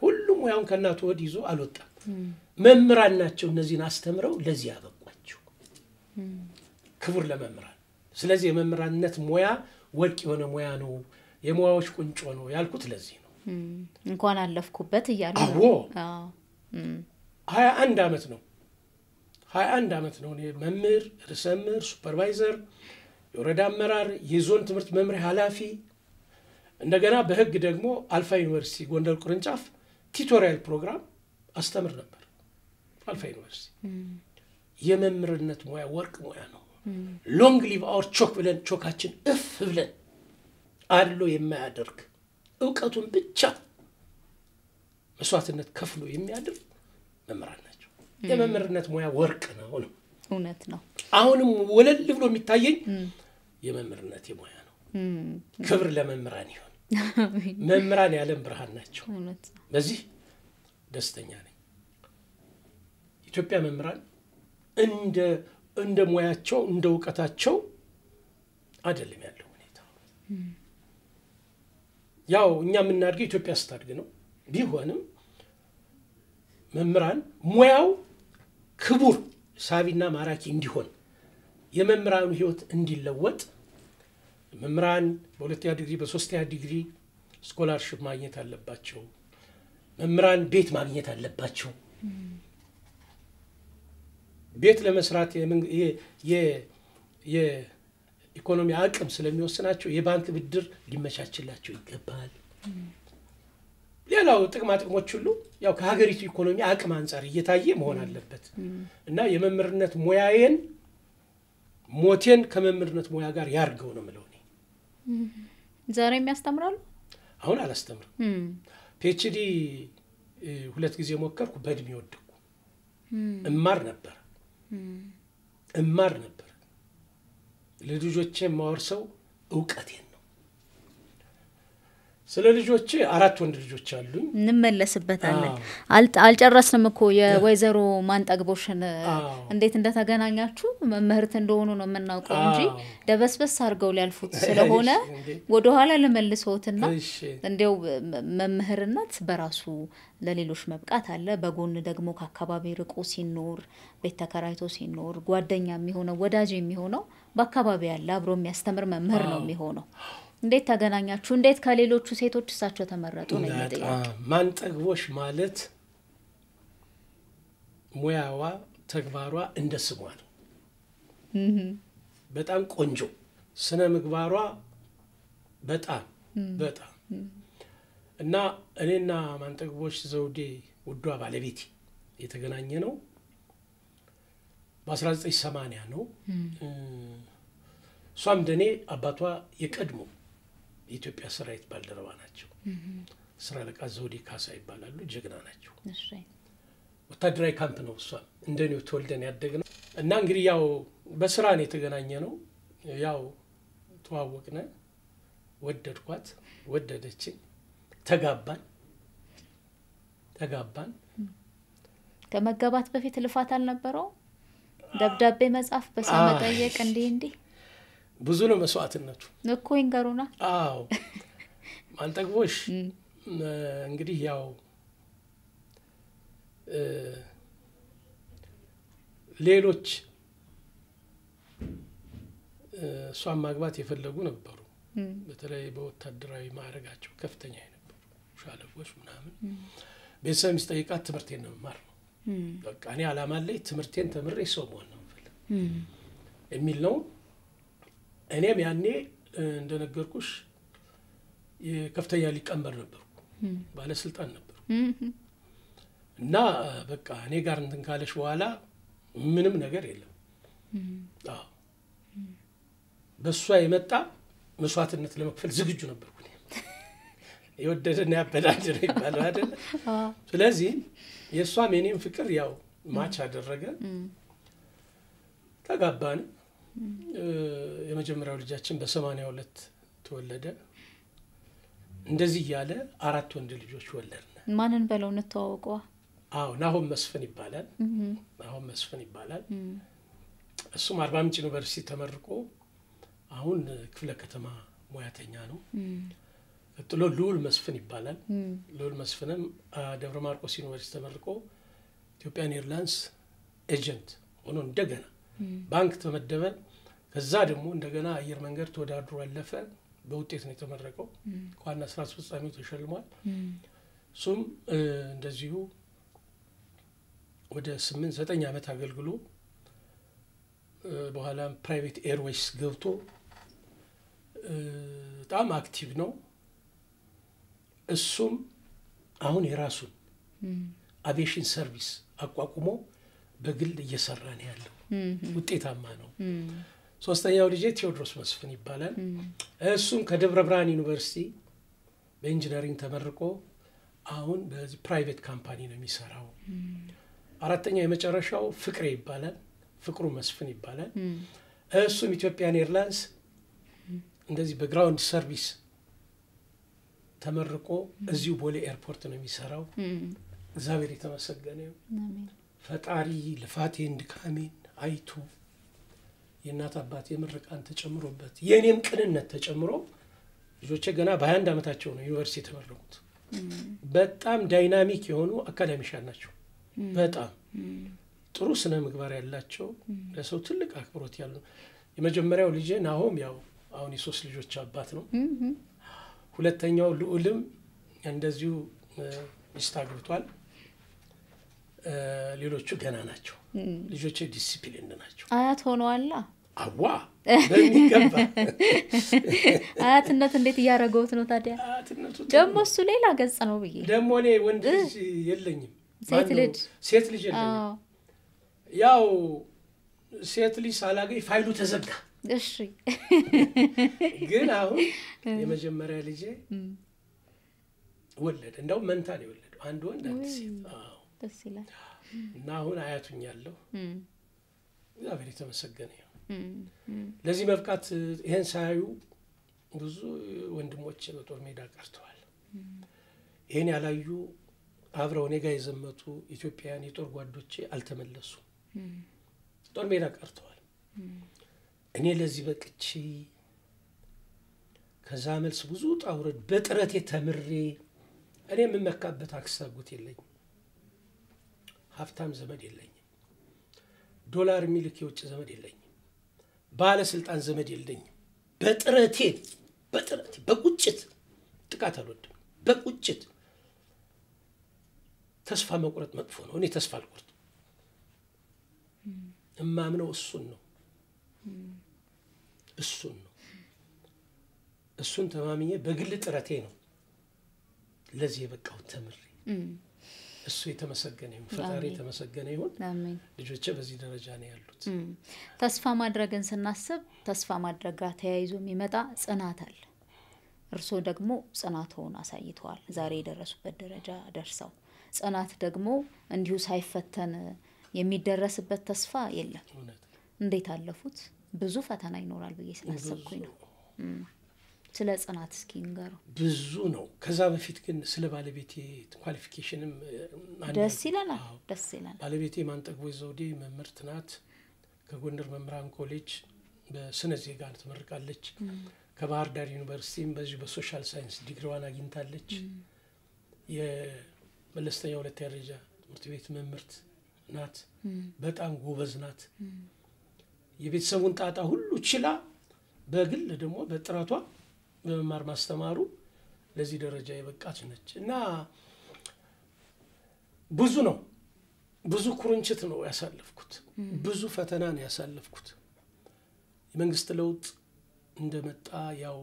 ሁሉም ሙያውን ከእናቱ ወዲህ ይዞ አልወጣም። መምህራን ናቸው እነዚህን አስተምረው ለዚህ ያበቋቸው። ክቡር ለመምህራን። ስለዚህ የመምህራንነት ሙያ ወርቅ የሆነ ሙያ ነው፣ የሙያዎች ቁንጮ ነው ያልኩት ለዚህ ነው። እንኳን አለፍኩበት እያሉ ነው። 21 ዓመት ነው 21 ዓመት ነው እኔ መምህር፣ ርዕሰ መምህር፣ ሱፐርቫይዘር፣ የወረዳ አመራር፣ የዞን ትምህርት መምሪያ ኃላፊ እንደገና በህግ ደግሞ አልፋ ዩኒቨርሲቲ ጎንደር ቅርንጫፍ ቲቶሪያል ፕሮግራም አስተምር ነበር። አልፋ ዩኒቨርሲቲ የመምህርነት ሙያ ወርቅ ሙያ ነው። ሎንግ ሊቭ አወር ቾክ ብለን ቾካችን እፍ ብለን አድሎ የማያደርግ ዕውቀቱን ብቻ መስዋዕትነት ከፍሎ የሚያደርግ መምህራን ናቸው። የመምህርነት ሙያ ወርቅ ነው። እውነት ነው። አሁንም ወለል ብሎ የሚታየኝ የመምህርነት ሙያ ነው። ክብር ለመምህራን ይሁን። መምህራን የዓለም ብርሃን ናቸው። በዚህ ደስተኛ ነኝ። ኢትዮጵያ መምህራን እንደ ሙያቸው እንደ ዕውቀታቸው አይደለም ያለው ሁኔታ። ያው እኛ የምናድገው ኢትዮጵያ ስታድግ ነው። ቢሆንም መምህራን ሙያው ክቡር ሳቢና ማራኪ እንዲሆን የመምህራኑ ህይወት እንዲለወጥ መምህራን በሁለተኛ ዲግሪ በሶስተኛ ዲግሪ ስኮላርሺፕ ማግኘት አለባቸው። መምህራን ቤት ማግኘት አለባቸው። ቤት ለመስራት የኢኮኖሚ አቅም ስለሚወስናቸው የባንክ ብድር ሊመቻችላቸው ይገባል። ሌላው ጥቅሞች ሁሉ ያው ከሀገሪቱ ኢኮኖሚ አቅም አንፃር እየታየ መሆን አለበት እና የመምህርነት ሙያዬን ሞቴን ከመምህርነት ሙያ ጋር ያርገው ነው ማለት ነው። ዛሬም ያስተምራሉ? አሁን አላስተምርም። ፒኤችዲ 2 ጊዜ ሞከርኩ፣ በእድሜ ወደኩ። እማር ነበር ለልጆቼ ማወርሰው ዕውቀቴን ነው። ስለ ልጆቼ 4 ወንድ ልጆች አሉኝ። እንመለስበታለን። አልጨረስንም እኮ የወይዘሮ ማንጠግቦሽን እንዴት እንደተገናኛችሁ መምህርት እንደሆኑ ነው የምናውቀው እንጂ ደበስበስ አርገው ሊያልፉት ስለሆነ ወደ ኋላ ለመልሶትና እንደው መምህርነት በራሱ ለሌሎች መብቃት አለ። በጎን ደግሞ ከአካባቢ ርቆ ሲኖር ቤት ተከራይቶ ሲኖር ጓደኛ የሚሆነው ወዳጅ የሚሆነው በአካባቢ ያለ አብሮ የሚያስተምር መምህር ነው የሚሆነው። እንዴት ተገናኛችሁ? እንዴት ከሌሎቹ ሴቶች እሳቸው ተመረጡ ነው የሚጠይቁት? ማንጠግቦሽ ማለት ሙያዋ ተግባሯ እንደ ስሟ ነው። በጣም ቆንጆ ስነ ምግባሯ በጣም እና እኔና ማንጠግቦሽ ዘውዴ ውዷ ባለቤቴ የተገናኘ ነው በ1980 ነው። እሷም ደኔ አባቷ የቀድሞ የኢትዮጵያ ሰራዊት ባልደረባ ናቸው። ስራ ለቃ ዘውዴ ካሳ ይባላሉ። ጀግና ናቸው። ወታደራዊ ካምፕ ነው እሷም እንደኔው ተወልደን ያደግነው እና እንግዲህ ያው በስራ ነው የተገናኘ ነው። ያው ተዋወቅነ፣ ወደድኳት፣ ወደደችኝ፣ ተጋባን። ከመጋባት በፊት ልፋት አልነበረው? ደብዳቤ መጻፍ፣ በሰው መጠየቅ እንዴ ብዙ ነው መስዋዕትነቱ እኮ ይንገሩና። አዎ ማንጠግቦሽ እንግዲህ ያው ሌሎች እሷን ማግባት የፈለጉ ነበሩ። በተለይ በወታደራዊ ማዕረጋቸው ከፍተኛ የነበሩ ሻለቆች ምናምን። ቤተሰብ የሚስጠይቃት ትምህርቴን ነው መማር ነው። በቃ እኔ ዓላማ ላይ ትምህርቴን ተምሬ ሰው መሆን ነው የምፈልግ የሚል ነው። እኔም ያኔ እንደነገርኩሽ የከፍተኛ ሊቀመንበር ነበርኩ፣ ባለስልጣን ነበርኩ እና በቃ እኔ ጋር እንትን ካለሽ በኋላ ምንም ነገር የለም። በሷ የመጣ መስዋዕትነት ለመክፈል ዝግጁ ነበርኩ። የወደደና ያበዳጅ ነው ይባላል አይደል? ስለዚህ የሷም የኔም ፍቅር ያው ማች አደረገ። ተጋባን። የመጀመሪያው ልጃችን በ82 ተወለደ። እንደዚህ ያለ 4 ወንድ ልጆች ወለድን። ማንን በለው እንተዋወቀው? ናሆም መስፍን ይባላል። እሱም አርባ ምንጭ ዩኒቨርሲቲ ተመርቆ አሁን ክፍለ ከተማ ሙያተኛ ነው። ቀጥሎ ልዑል መስፍን ይባላል። ልዑል መስፍንም ደብረ ማርቆስ ዩኒቨርሲቲ ተመርቆ ኢትዮጵያን ኤርላይንስ ኤጀንት ሆኖ እንደገና ባንክ ተመደበ። ከዛ ደግሞ እንደገና አየር መንገድ ተወዳድሮ አለፈ። በውጤት ነው የተመረቀው። ዋና ስራ አስፈጻሚው ተሸልሟል። እሱም እንደዚሁ ወደ 8-9 ዓመት አገልግሎ በኋላ ፕራይቬት ኤርዌይስ ገብቶ በጣም አክቲቭ ነው እሱም አሁን የራሱን አቪዬሽን ሰርቪስ አቋቁሞ በግል እየሰራ ነው ያለው ውጤታማ ነው ሶስተኛው ልጅ ቴዎድሮስ መስፍን ይባላል እሱም ከደብረ ብርሃን ዩኒቨርሲቲ በኢንጂነሪንግ ተመርቆ አሁን በዚህ ፕራይቬት ካምፓኒ ነው የሚሰራው አራተኛው የመጨረሻው ፍቅሬ ይባላል ፍቅሩ መስፍን ይባላል እሱም ኢትዮጵያን ኤርላይንስ እንደዚህ በግራውንድ ሰርቪስ ተመርቆ እዚሁ ቦሌ ኤርፖርት ነው የሚሰራው እግዚአብሔር የተመሰገነ አሜን ፈጣሪ ልፋቴን ድካሜን አይቶ የእናት አባቴ ምርቃን ተጨምሮበት የኔም ቅንነት ተጨምሮ ልጆቼ ገና በ21 አመታቸው ነው ዩኒቨርሲቲ ተመረቁት በጣም ዳይናሚክ የሆኑ አካዳሚሻን ናቸው በጣም ጥሩ ስነ ምግባር ያላቸው ለሰው ትልቅ አክብሮት ያለው የመጀመሪያው ልጅ ናሆም ያው አሁን የሶስት ልጆች አባት ነው ሁለተኛው ልዑልም እንደዚሁ ሚስት አግብቷል ሌሎቹ ገና ናቸው ልጆቼ ዲሲፕሊን ናቸው አያት ሆነዋል አዋ በሚገባ አያትነት እንዴት ያረጋውት ነው ታዲያ ደሞ እሱ ሌላ ገጽ ነው ብዬ ደሞ እኔ ወንድ ልጅ የለኝም ሴት ልጅ የለኝም ያው ሴት ልጅ ሳላገኝ ፋይሉ ተዘጋ እሺ ግን አሁን የመጀመሪያ ልጅ ወለደ እንደው መንታ ነው የወለደው አንድ ወንድ አንድ ሴት አዎ ደስ ይላል እና አሁን አያቱኛለሁ እግዚአብሔር የተመሰገነ ይሁን ለዚህ መብቃት ይሄን ሳዩ ብዙ ወንድሞች በጦር ሜዳ ቀርተዋል ይሄን ያላዩ አብረው እኔ ጋር የዘመቱ ኢትዮጵያውያን የጦር ጓዶቼ አልተመለሱም ጦር ሜዳ ቀርተዋል እኔ ለዚህ በቅቼ ከዛ መልስ ብዙ ጣውረድ በጥረቴ ተምሬ እኔ የምመካበት አክሳጉት የለኝም ሀብታም ዘመድ የለኝም ዶላር ሚልክ የውጭ ዘመድ የለኝም ባለስልጣን ዘመድ የለኝም በጥረቴ በቁጭት ጥቃት አልወድም በቁጭት ተስፋ መቁረጥ መጥፎ ነው እኔ ተስፋ አልቆርጥም እማምነው እሱን ነው እሱን ተማምኜ በግል ጥረቴ ነው ለዚህ የበቃው ተምሬ እሱ የተመሰገነ ይሁን ፈጣሪ የተመሰገነ ይሁን አሜን ልጆቼ በዚህ ደረጃ ነው ያሉት ተስፋ ማድረግን ስናስብ ተስፋ ማድረግ ጋር ተያይዞ የሚመጣ ጽናት አለ እርሶ ደግሞ ጽናቶን አሳይተዋል ዛሬ የደረሱበት ደረጃ ደርሰው ጽናት ደግሞ እንዲሁ ሳይፈተን የሚደረስበት ተስፋ የለም እንዴት አለፉት ብዙ ፈተና ይኖራል ብዬ ስላሰብኩኝ ነው ስለ ጽናት እስኪ ንገሩ ብዙ ነው ከዛ በፊት ግን ስለ ባለቤቴ ኳሊፊኬሽንም ደስ ይላል ባለቤቴ ማንጠግቦይ ዘውዴ መምህርት ናት ከጎንደር መምህራን ኮሌጅ በስነ ዜጋ ተመርቃለች ከባህር ዳር ዩኒቨርሲቲም በዚህ በሶሻል ሳይንስ ዲግሪዋን አግኝታለች የመለስተኛ ሁለተኛ ደረጃ ትምህርት ቤት መምህርት ናት በጣም ጎበዝ ናት የቤተሰቡን ጣጣ ሁሉ ችላ በግል ደግሞ በጥረቷ በመማር ማስተማሩ ለዚህ ደረጃ የበቃች ነች እና ብዙ ኩርንችት ነው ያሳለፍኩት ብዙ ፈተና ነው ያሳለፍኩት የመንግስት ለውጥ እንደመጣ ያው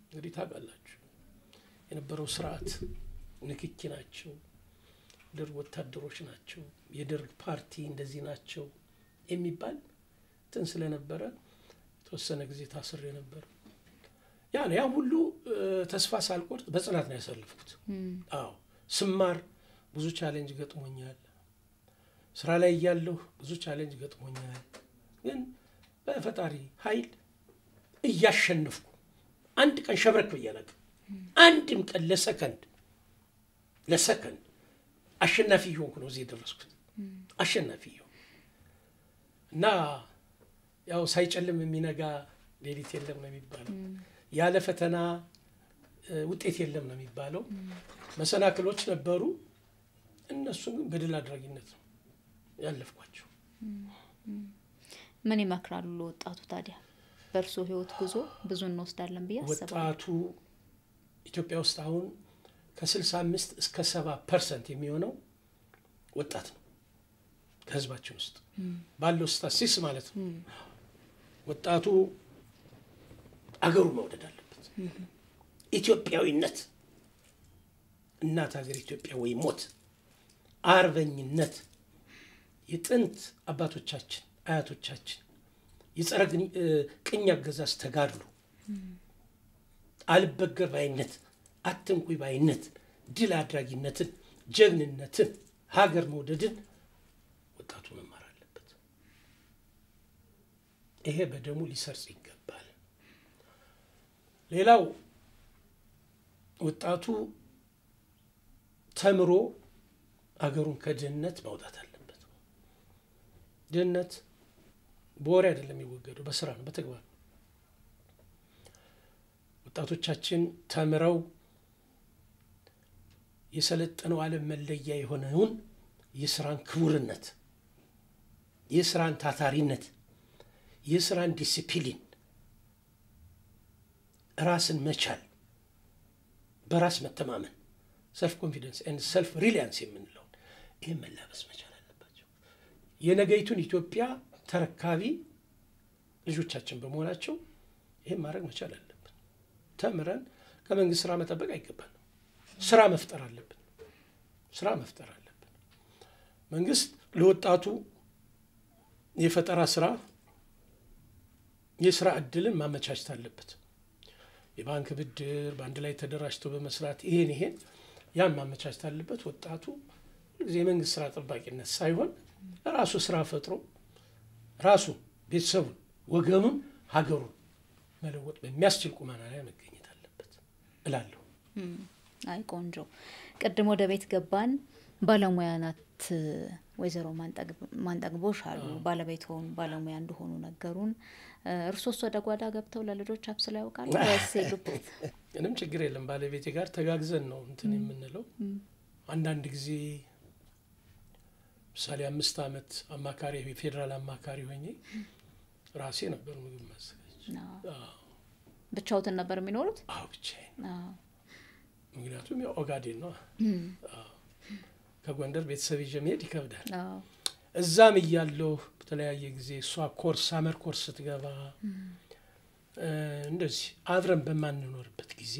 እንግዲህ ታውቃላችሁ የነበረው ስርዓት ንክኪ ናቸው ደርግ ወታደሮች ናቸው የደርግ ፓርቲ እንደዚህ ናቸው የሚባል ስለነበረ ተወሰነ ጊዜ ታስሬ ነበር ያ ሁሉ ተስፋ ሳልቆርጥ በጽናት ነው ያሳለፍኩት አዎ ስማር ብዙ ቻሌንጅ ገጥሞኛል ስራ ላይ ያለው ብዙ ቻሌንጅ ገጥሞኛል ግን በፈጣሪ ኃይል እያሸነፍኩ አንድ ቀን ሸብረክ በያለቅ አንድም ቀን ለሰከንድ አሸናፊ ሆንኩ ነው እዚህ ደረስኩት አሸናፊ እና ያው ሳይጨልም የሚነጋ ሌሊት የለም ነው የሚባለው ያለ ፈተና ውጤት የለም ነው የሚባለው መሰናክሎች ነበሩ እነሱም በድል አድራጊነት ነው ያለፍኳቸው ምን ይመክራሉ ወጣቱ ታዲያ በርሶ ህይወት ጉዞ ብዙ እንወስዳለን ብዬ አስባለሁ ወጣቱ ኢትዮጵያ ውስጥ አሁን ከ65 እስከ 70% የሚሆነው ወጣት ነው ከህዝባችን ውስጥ ባለው ስታሲስ ማለት ነው ወጣቱ አገሩ መውደድ አለበት ኢትዮጵያዊነት እናት ሀገር ኢትዮጵያ ወይ ሞት አርበኝነት የጥንት አባቶቻችን አያቶቻችን የጸረግን ቅኝ አገዛዝ ተጋድሎ አልበገር ባይነት አትንኩይ ባይነት ድል አድራጊነትን ጀግንነትን ሀገር መውደድን ወጣቱ መማር አለበት ይሄ በደሙ ሊሰርጽ ይገባል ሌላው ወጣቱ ተምሮ አገሩን ከድህነት ማውጣት አለበት ድህነት በወሬ አይደለም የሚወገደው በስራ ነው በተግባር ወጣቶቻችን ተምረው የሰለጠነው ዓለም መለያ የሆነውን የስራን ክቡርነት የስራን ታታሪነት የስራን ዲሲፕሊን ራስን መቻል በራስ መተማመን self confidence and self reliance የምንለው ይሄ መላበስ መቻል አለባቸው የነገይቱን ኢትዮጵያ ተረካቢ ልጆቻችን በመሆናቸው ይሄ ማድረግ መቻል አለብን ተምረን ከመንግስት ስራ መጠበቅ አይገባንም ስራ መፍጠር አለብን መንግስት ለወጣቱ የፈጠራ ስራ የስራ እድልን ማመቻቸት አለበት የባንክ ብድር ባንድ ላይ ተደራጅቶ በመስራት ይሄን ያን ማመቻቸት አለበት ወጣቱ የመንግስት ስራ ጠባቂነት ሳይሆን ራሱ ስራ ፈጥሮ ራሱ ቤተሰቡን ወገኑን ሀገሩን መለወጥ በሚያስችል ቁመና ላይ መገኘት አለበት እላለሁ አይ ቆንጆ ቀድሞ ወደ ቤት ገባን ባለሙያ ናት ወይዘሮ ማንጠግቦሽ አሉ ባለቤቶን ባለሙያ እንደሆኑ ነገሩን እርሶስ ወደ ጓዳ ገብተው ለልጆች አብስለው ያውቃሉ ወይስ ይሉበት ምንም ችግር የለም ባለቤቴ ጋር ተጋግዘን ነው እንትን የምንለው አንዳንድ ጊዜ ምሳሌ 5 አመት አማካሪ ፌደራል አማካሪ ሆኜ ራሴ ነበር ምግብ ማዘጋጅ ብቻውትን ነበር የሚኖሩት ብቻዬን ምክንያቱም ኦጋዴን ነው ከጎንደር ቤተሰብ ይዤ መሄድ ይከብዳል እዛም እያለሁ በተለያየ ጊዜ እሷ ሳመር ኮርስ ስትገባ እንደዚህ አብረን በማንኖርበት ጊዜ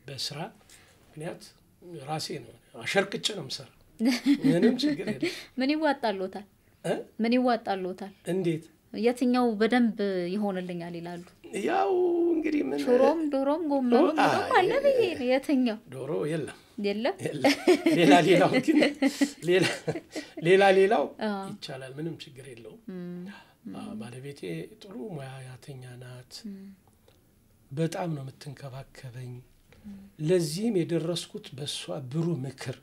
በስራ ምክንያት ራሴ ነው አሸርቅጬ ነው የምሰራው ምንም ችግር የለም ምን ይዋጣልዎታል እንዴት የትኛው በደንብ ይሆንልኛል ይላሉ ያው እንግዲህ ምን ዶሮም ጎመኑም አለ የትኛው ዶሮ የለም ሌላው ግን ሌላው ይቻላል ምንም ችግር የለውም ባለቤቴ ጥሩ ሙያተኛ ናት በጣም ነው የምትንከባከበኝ ለዚህም የደረስኩት በሷ ብሩ ምክር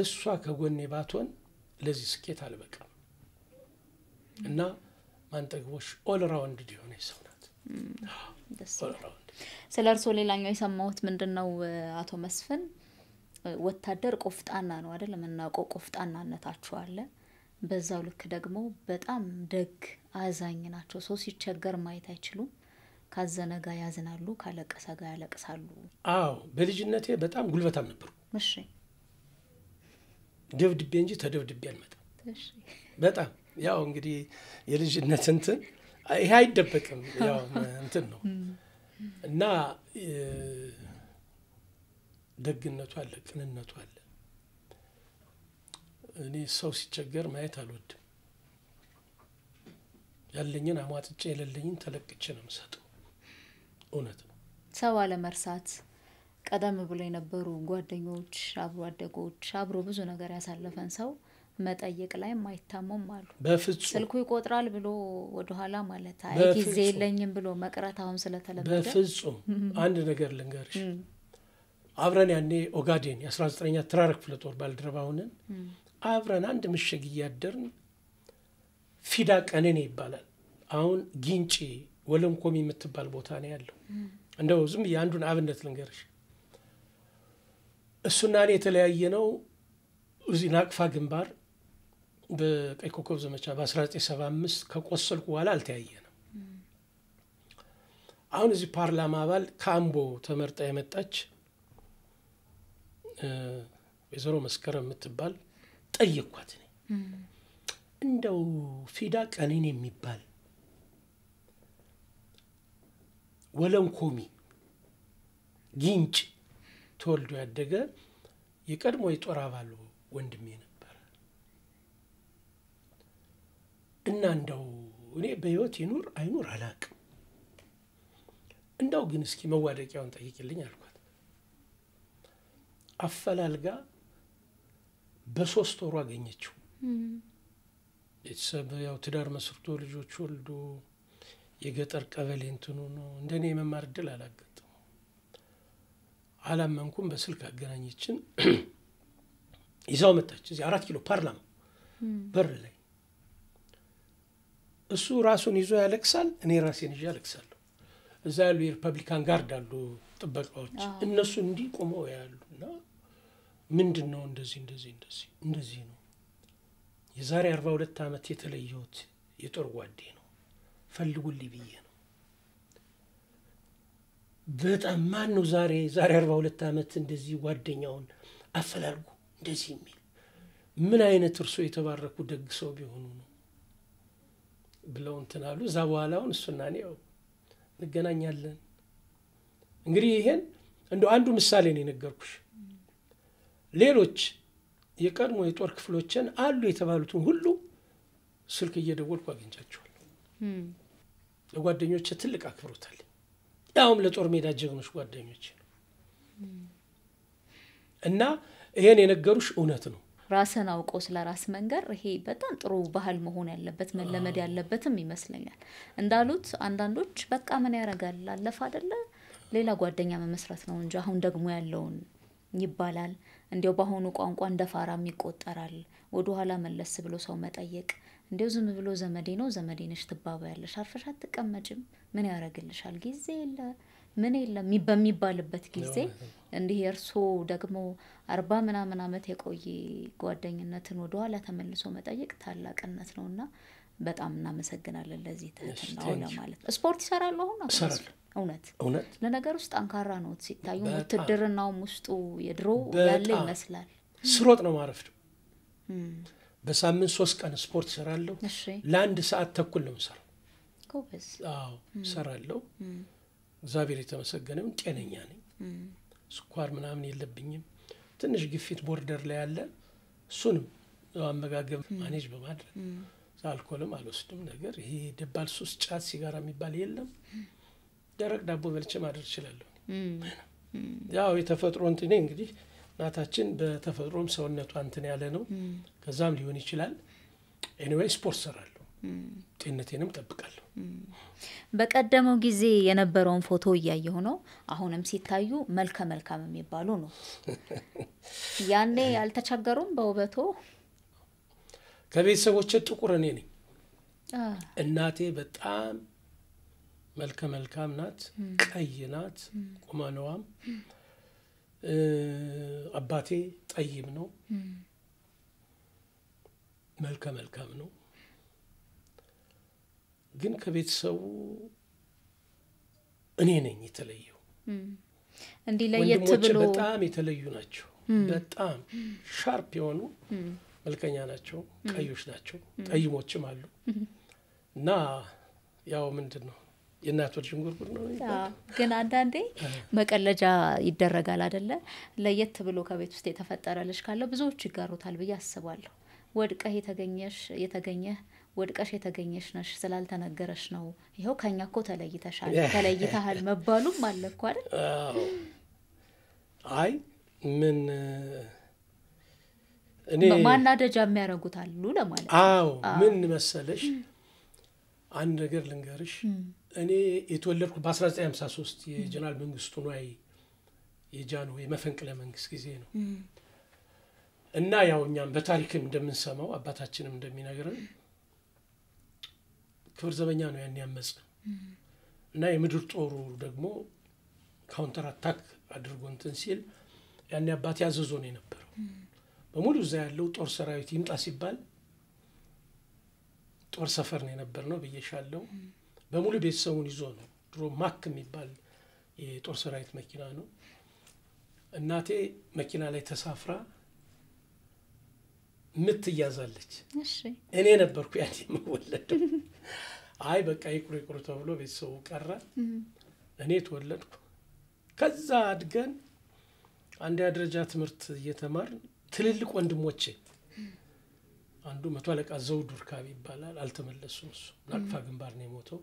እሷ ከጎኔ ባትሆን ለዚህ ስኬት አልበቃም እና ማንጠግቦሽ ኦል ራውንድ ዲሆነ ሰው ናት ስለርሶ ሌላኛው የሰማሁት ምንድነው አቶ መስፍን ወታደር ቆፍጣና ነው አይደል ለምናውቀው ቆፍጣናነታችሁ አለ በዛው ልክ ደግሞ በጣም ደግ አዛኝ ናቸው ሰው ሲቸገር ማየት አይችሉም ካዘነጋ ያዝናሉ ካለቀሰጋ ያለቅሳሉ በልጅነቴ በጣም ጉልበታም ነበርኩ እሺ ደብድቤ እንጂ ተደብድቤ አልመጣም እሺ በጣም ያው እንግዲህ የልጅነት እንትን ይሄ አይደበቅም ያው እንትን ነው እና ደግነቱ አለ ቅንነቱ አለ እኔ ሰው ሲቸገር ማየት አልወድም ያለኝን አሟጥጬ የሌለኝን ተለቅጬ ነው የምሰጠው እውነት ነው ሰው አለ መርሳት ቀደም ብሎ የነበሩ ጓደኞች አብሮ አደጎች አብሮ ብዙ ነገር ያሳለፈን ሰው መጠየቅ ላይ ማይታመም አሉ በፍጹም ስልኩ ይቆጥራል ብሎ ወደ ኋላ ማለት አይ ጊዜ የለኝም ብሎ መቅረት አሁን ስለተለመደ በፍጹም አንድ ነገር ልንገርሽ አብረን ያኔ ኦጋዴን የ19ኛ ትራርክ ፍለጦር ባልደረባውንን አብረን አንድ ምሽግ ያደርን ፊዳ ቀነኔ ይባላል አሁን ጊንጪ ወለንኮሚ የምትባል ቦታ ነው ያለው እንደው ዝም ያንዱን አብነት ልንገርሽ እሱና እኔ የተለያየ ነው እዚህ ናቅፋ ግንባር በቀይ ኮከብ ዘመቻ በ1975 ከቆሰልኩ በኋላ አልተያየንም አሁን እዚህ ፓርላማ አባል ካምቦ ተመርጣ የመጣች ወይዘሮ መስከረም የምትባል ጠየቅኳት እኔ እንደው ፊዳ ቀኔን የሚባል ወለንኮሚ ጊንጭ ተወልዶ ያደገ የቀድሞ የጦር አባል ወንድሜ ነበር እና እንደው እኔ በህይወት ይኑር አይኑር አላቅም እንደው ግን እስኪ መዋደቂያውን ጠይቅልኝ አልኳት አፈላልጋ በ3 ወሩ አገኘችው ቤተሰብ ያው ትዳር መስርቶ ልጆች ወልዶ የገጠር ቀበሌ እንትኑ ነው እንደኔ የመማር ዕድል አላገጠም አላመንኩም በስልክ አገናኘችን ይዛው መጣች እዚህ 4 ኪሎ ፓርላማ በር ላይ እሱ ራሱን ይዞ ያለቅሳል እኔ ራሴን ይዤ ያለቅሳለሁ እዛ ያሉ የሪፐብሊካን ጋርድ አሉ ጥበቃዎች እነሱ እንዲህ ቆመው ያሉና ምንድነው እንደዚህ ነው የዛሬ 42 ዓመት የተለየሁት የጦር ጓዴ ነው ፈልጉልኝ ብዬ ነው በጣም ማን ነው ዛሬ 42 ዓመት እንደዚህ ጓደኛውን አፈላልጉ እንደዚህ የሚል ምን አይነት እርሶ የተባረኩ ደግ ሰው ቢሆኑ ነው ብለው እንትናሉ እዛ በኋላውን እሱና እኔ እንገናኛለን እንግዲህ ይሄን እንደው አንዱ ምሳሌ ነው የነገርኩሽ ሌሎች የቀድሞ የጦር ክፍሎችን አሉ የተባሉትን ሁሉ ስልክ እየደወልኩ አግኝቻቸዋለሁ ለጓደኞቼ ትልቅ አክብሮት አለኝ ያውም ለጦር ሜዳ ጀግኖች ጓደኞቼ እና ይሄን የነገሩሽ እውነት ነው ራስን አውቆ ስለ ራስ መንገር ይሄ በጣም ጥሩ ባህል መሆን ያለበት መለመድ ያለበትም ይመስለኛል እንዳሉት አንዳንዶች በቃ ምን ያረጋል አለፈ አይደለ ሌላ ጓደኛ መመስረት ነው እንጂ አሁን ደግሞ ያለውን ይባላል እንዴው ባሆኑ ቋንቋ እንደፋራም ይቆጠራል ወደ ኋላ መለስ ብሎ ሰው መጠየቅ እንዴው ዝም ብሎ ዘመዴ ነው ዘመዴ ነሽ ትባባያለሽ አርፈሽ አትቀመጭም ምን ያረጋልሻል ጊዜ የለ ምን የለም በሚባልበት ጊዜ እንዲህ እርሶ ደግሞ 40 ምናምን አመት የቆየ ጓደኝነትን ወደ ኋላ ተመልሶ መጠየቅ ታላቅነት ነውና በጣም እናመሰግናለን ለዚህ ተህትናው ለማለት ስፖርት ይሰራል አሁን እውነት ለነገር ውስጥ አንካራ ነው ሲታዩ ውትድርናውም ውስጡ የድሮ ያለ ይመስላል ስሮጥ ነው ማረፍው በሳምንት 3 ቀን ስፖርት ሰራለሁ ለ1 ሰዓት ተኩል ነው ሰራው ጎበዝ ሰራለሁ እግዚአብሔር የተመሰገነው ጤነኛ ነኝ ስኳር ምናምን የለብኝም ትንሽ ግፊት ቦርደር ላይ ያለ እሱንም አመጋገብ ማኔጅ በማድረግ አልኮልም አልወስድም ነገር ይሄ ደባል ሱስ ጫት ሲጋራ የሚባል የለም ደረቅ ዳቦ በልቼ ማድረግ ይችላልው ያው የተፈጥሮ እንትን እንግዲህ ናታችን በተፈጥሮም ሰውነቷ እንትን ያለ ነው ከዛም ሊሆን ይችላል ኤኒዌይ ስፖርት ሰራለሁ ጤንነቴንም ጠብቃለሁ በቀደመው ጊዜ የነበረውን ፎቶ ያየው ነው አሁንም ሲታዩ መልካም የሚባሉ ነው ያኔ ያልተቸገሩም በውበቶ ከቤተሰቦቼ ጥቁር እኔ ነኝ እናቴ በጣም መልካም ናት ቀይ ናት ቁመናዋም አባቴ ጠይም ነው መልካም ነው ግን ከቤተሰቡ እኔ ነኝ የተለየው እንዲ ለየት ብሎ በጣም የተለዩ ናቸው በጣም ሻርፕ የሆኑ መልከኛ ናቸው ቀዮች ናቸው ጠይሞችም አሉ እና ያው ምንድነው የናቶች ጅንጉርጉር ነው ግን አንዳንዴ መቀለጃ ይደረጋል አይደለ ለየት ብሎ ከቤት ውስጥ የተፈጠረ ልጅ ካለ ብዙዎች ይጋሩታል ብዬ አስባለሁ ወድቀህ የተገኘህ ወድቀሽ የተገኘሽ ነሽ ስላልተነገረሽ ነው ይሄው ከኛኮ ተለይተሃል መባሉም አለኩ አይደል አይ ምን እኔ ማናደጃ የሚያረጉታሉ ለማለት አዎ ምን መሰለሽ አንድ ነገር ልንገርሽ እኔ የተወለድኩ በ1953 የጀነራል መንግስቱ ነዋይ የጃንሆይ መፈንቅለ መንግስት ጊዜ ነው እና ያው እኛም በታሪክም እንደምንሰማው አባታችንም እንደሚነግረን ክብር ዘበኛ ነው ያን ያመጽ እና የምድር ጦሩ ደግሞ ካውንተር አታክ አድርጎ እንትን ሲል ያን አባቴ ያዘዞ ነው የነበረው በሙሉ እዛ ያለው ጦር ሰራዊት ይምጣ ሲባል ጦር ሰፈር ነው የነበርነው በየሻለው በሙሉ ቤተሰቡን ይዞ ነው ድሮ ማክ የሚባል የጦር ሰራዊት መኪና ነው እናቴ መኪና ላይ ተሳፍራ ምትያዛለች እሺ እኔ ነበርኩ ያኔ መወለደው አይ በቃ ይቁሩ ተብሎ ቤተሰቡ ቀረ እኔ ተወለድኩ ከዛ አድገን አንድ ደረጃ ትምህርት እየተማር ትልልቅ ወንድሞቼ አንዱ መቶ አለቃ ዘውዱ ርካቢ ይባላል አልተመለሱም እሱ ናቅፋ ግንባር ነው የሞተው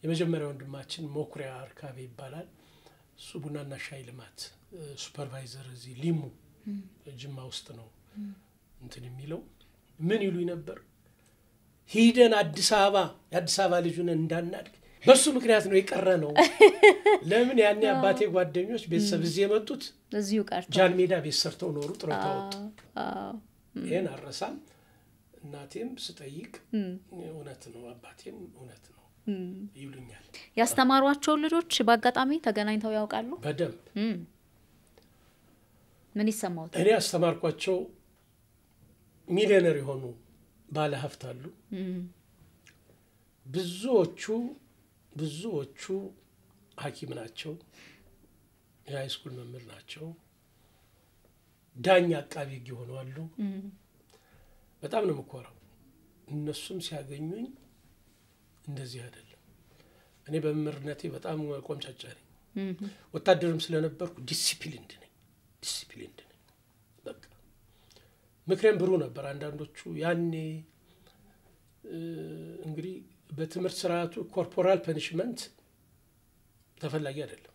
የመጀመሪያው ወንድማችን ሞኩሪያ ርካቢ ይባላል እሱ ቡናና ሻይ ልማት ሱፐርቫይዘር እዚህ ሊሙ ጅማ ውስጥ ነው እንትን የሚለው ምን ይሉኝ ነበር ሂደን አዲስ አበባ ልጅን እንዳናድግ በሱ ምክንያት ነው የቀረ ነው ለምን ያኔ አባቴ ጓደኞች ቤተሰብ እዚህ የመጡት እዚሁ ቀርተው ጃን ሜዳ ቤት ሰርተው ኖሩ ጥረው ወጡ ይሄን አረሳም እናቴም ስጠይቅ እውነት ነው አባቴም እውነት ነው ይሉኛል ያስተማሯቸው ልጆች በአጋጣሚ ተገናኝተው ያውቃሉ በደንብ ምን ይሰማውት እኔ አስተማርኳቸው ሚሊዮነር የሆኑ ባለ ሀብት አሉ ብዙዎቹ ሐኪም ናቸው የሃይስኩል መምህር ናቸው ዳኛ አቃቢ ሕግ ሆነዋል በጣም ነው መኮራው እነሱም ሲያገኙኝ እንደዚህ አይደለም እኔ በመምህርነቴ በጣም ቆምጫጫ ነኝ ወታደርም ስለነበርኩ ዲሲፕሊንድ ነኝ በቃ ምክሬም ብሩ ነበር አንዳንዶቹ ያኔ እንግዲህ በትምህርት ስርዓቱ ኮርፖራል ፐኒሽመንት ተፈላጊ አይደለም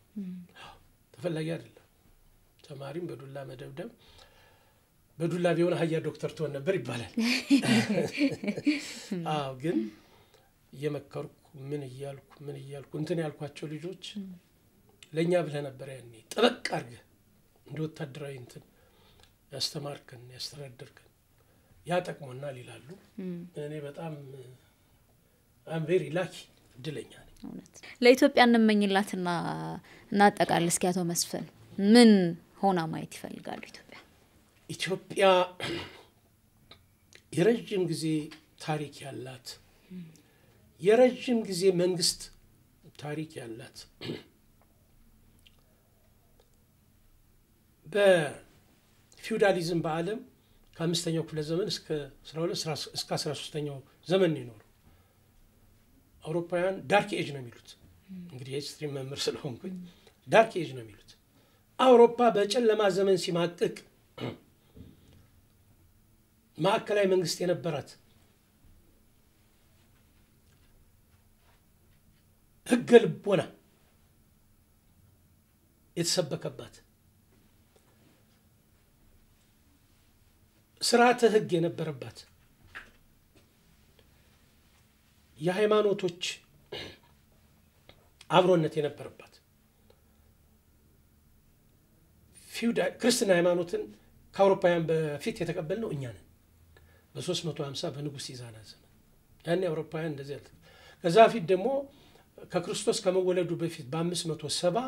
ተማሪም በዱላ መደብደብ በዱላ ቢሆን ሀያ ዶክተር ትሆን ነበር ይባላል ግን የመከርኩ ምን እያልኩ እንትን ያልኳቸው ልጆች ለኛ ብለ ነበር ያኔ ጥበቅ አርገ እንደ ወታደራዊ እንትን ያስተማርከን ያስተዳደርከን ያጠቅሞናል ይላሉ እኔ በጣም I'm very lucky እድለኛ ነኝ ለኢትዮጵያ እንመኝላትና እናጠቃል እስኪ አቶ መስፍን ምን ሆና ማየት ይፈልጋሉ ኢትዮጵያ የረጅም ጊዜ ታሪክ ያላት የረጅም ጊዜ መንግስት ታሪክ ያላት በፊውዳሊዝም በአለም ከ5ኛው ክፍለ ዘመን እስከ 12 እስከ 13ኛው ዘመን ነው አውሮፓውያን ዳርክ ኤጅ ነው የሚሉት እንግዲህ ኤክስትሪም መምህር ስለሆንኩኝ ዳርክ ኤጅ ነው የሚሉት አውሮፓ በጨለማ ዘመን ሲማቅቅ ማዕከላዊ መንግስት የነበራት ህገ ልቦና የተሰበከባት ስርዓተ ህግ የነበረባት የሃይማኖቶች አብሮነት የነበረባት ክርስትና ሃይማኖትን ከአውሮፓውያን በፊት የተቀበልነው እኛ ነን በ350 በንጉስ ይዛና ዘመን ያኔ አውሮፓውያን እንደዚህ አለ ከዛ ፊት ደግሞ ከክርስቶስ ከመወለዱ በፊት በ570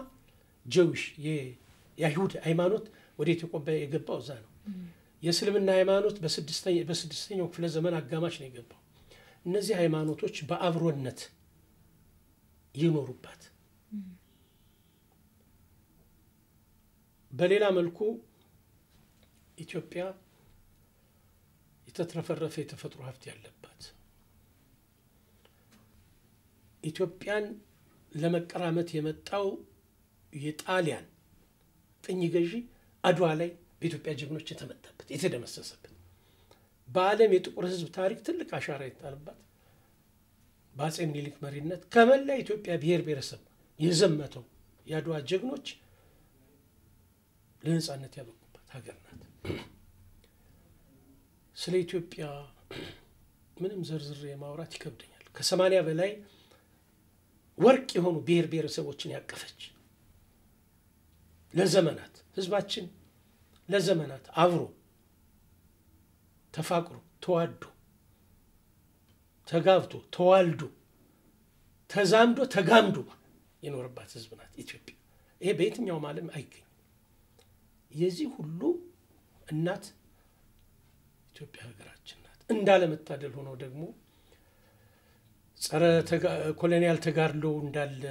ጀዊሽ የይሁዳ ሃይማኖት ወደ ኢትዮጵያ የገባው እዛ ነው የእስልምና ሃይማኖት በስድስተኛው ክፍለ ዘመን አጋማሽ ነው የገባው እነዚህ ሃይማኖቶች በአብሮነት ይኖሩባት በሌላ መልኩ ኢትዮጵያ የተትረፈረፈ የተፈጥሮ ሀብት ያለባት ኢትዮጵያን ለመቀራመት የመጣው የጣሊያን ቅኝ ገዢ አድዋ ላይ በኢትዮጵያ ጀግኖች የተመታበት የተደመሰሰበት በአለም የጥቁር ህዝብ ታሪክ ትልቅ አሻራ የጣለባት በአፄ ምኒልክ መሪነት ከመላ ኢትዮጵያ ብሔር ብሔረሰብ የዘመተው የአድዋ ጀግኖች ለነጻነት ያበቁባት ሀገር ናት ስለ ኢትዮጵያ ምንም ዝርዝር ማውራት ይከብደኛል ከ80 በላይ ወርቅ የሆኑ ብሔር ብሔረሰቦችን ያቀፈች ለዘመናት ህዝባችን ለዘመናት አብሮ ተፋቅሮ ተዋዶ ተጋብቶ ተዋልዶ ተዛምዶ ተጋምዶ የኖርባት ህዝብ ናት ኢትዮጵያ ይሄ በየትኛው ዓለም አይገኝም የዚህ ሁሉ እናት ኢትዮጵያ ሀገራችን ናት እንዳለ መታደል ሆኖ ደግሞ ጸረ ኮሎኒያል ተጋድሎ እንዳለ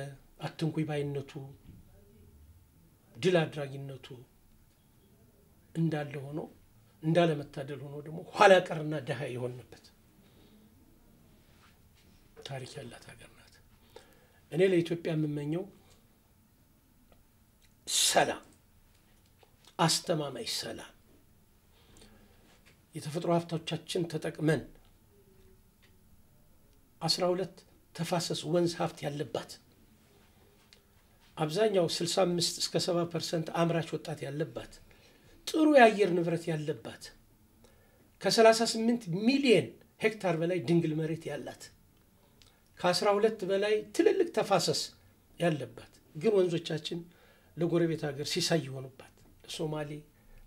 አትንኩይ ባይነቱ ድል አድራጊነቱ እንዳለ ሆኖ እንዳለ መታደል ሆኖ ደግሞ ኋላ ቀርና ደሃ የሆነበት ታሪክ ያላት ሀገር ናት። እኔ ለኢትዮጵያ የምመኘው ሰላም፣ አስተማማኝ ሰላም፣ የተፈጥሮ ሀብቶቻችን ተጠቅመን 12 ተፋሰስ ወንዝ ሀብት ያለባት አብዛኛው 65 እስከ 70% አምራች ወጣት ያለባት ጥሩ የአየር ንብረት ያለባት ከ38 ሚሊዮን ሄክታር በላይ ድንግል መሬት ያላት ከ12 በላይ ትልልቅ ተፋሰስ ያለባት ግን ወንዞቻችን ለጎረቤት ሀገር ሲሳይ ይሆኑባት ለሶማሌ፣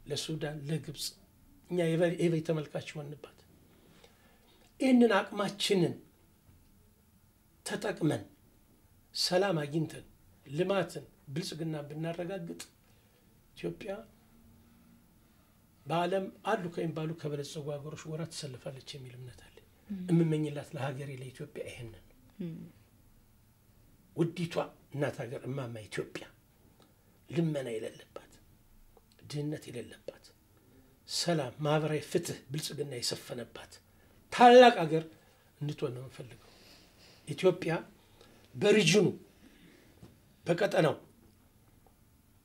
ለሱዳን፣ ለግብጽ እኛ የበይ ተመልካች ይሆንባት ይህንን አቅማችንን ተጠቅመን ሰላም አግኝተን ልማትን ብልጽግና ብናረጋግጥ ኢትዮጵያ በዓለም አሉ ከሚባሉ ከበለጸጉ ሀገሮች ወራ ተሰልፋለች የሚል እምነት አለ። እምመኝላት ለሀገሬ ለኢትዮጵያ ይሄንን ውዲቷ እናት ሀገር እማማ ኢትዮጵያ ልመና የሌለባት፣ ድህነት የሌለባት፣ ሰላም፣ ማህበራዊ ፍትህ፣ ብልጽግና የሰፈነባት ታላቅ ሀገር እንድትሆን ነው የምፈልገው። ኢትዮጵያ በሪጅኑ በቀጠናው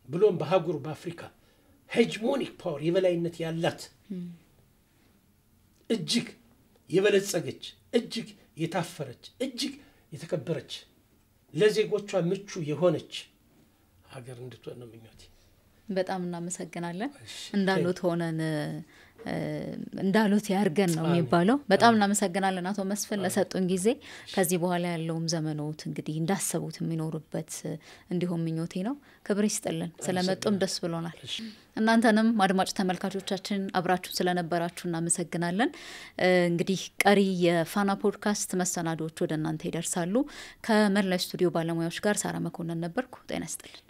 ብሎም በአህጉሩ በአፍሪካ ሄጅሞኒክ ፓወር የበላይነት ያላት እጅግ የበለጸገች እጅግ የታፈረች እጅግ የተከበረች ለዜጎቿ ምቹ የሆነች ሀገር እንድትሆን ነው ምኞቴ። በጣም እናመሰግናለን። እንዳሉት ሆነን እንዳሉት ያርገን ነው የሚባለው። በጣም እናመሰግናለን አቶ መስፍን ለሰጡን ጊዜ። ከዚህ በኋላ ያለውም ዘመኖት እንግዲህ እንዳሰቡት የሚኖርበት እንዲሆን ምኞቴ ነው። ክብር ይስጥልን። ስለመጡም ደስ ብሎናል። እናንተንም አድማጭ ተመልካቾቻችን አብራችሁ ስለነበራችሁ እናመሰግናለን። እንግዲህ ቀሪ የፋና ፖድካስት መሰናዶዎች ወደ እናንተ ይደርሳሉ። ከመላ ስቱዲዮ ባለሙያዎች ጋር ሳራ መኮንን ነበርኩ። ጤና ይስጥልን።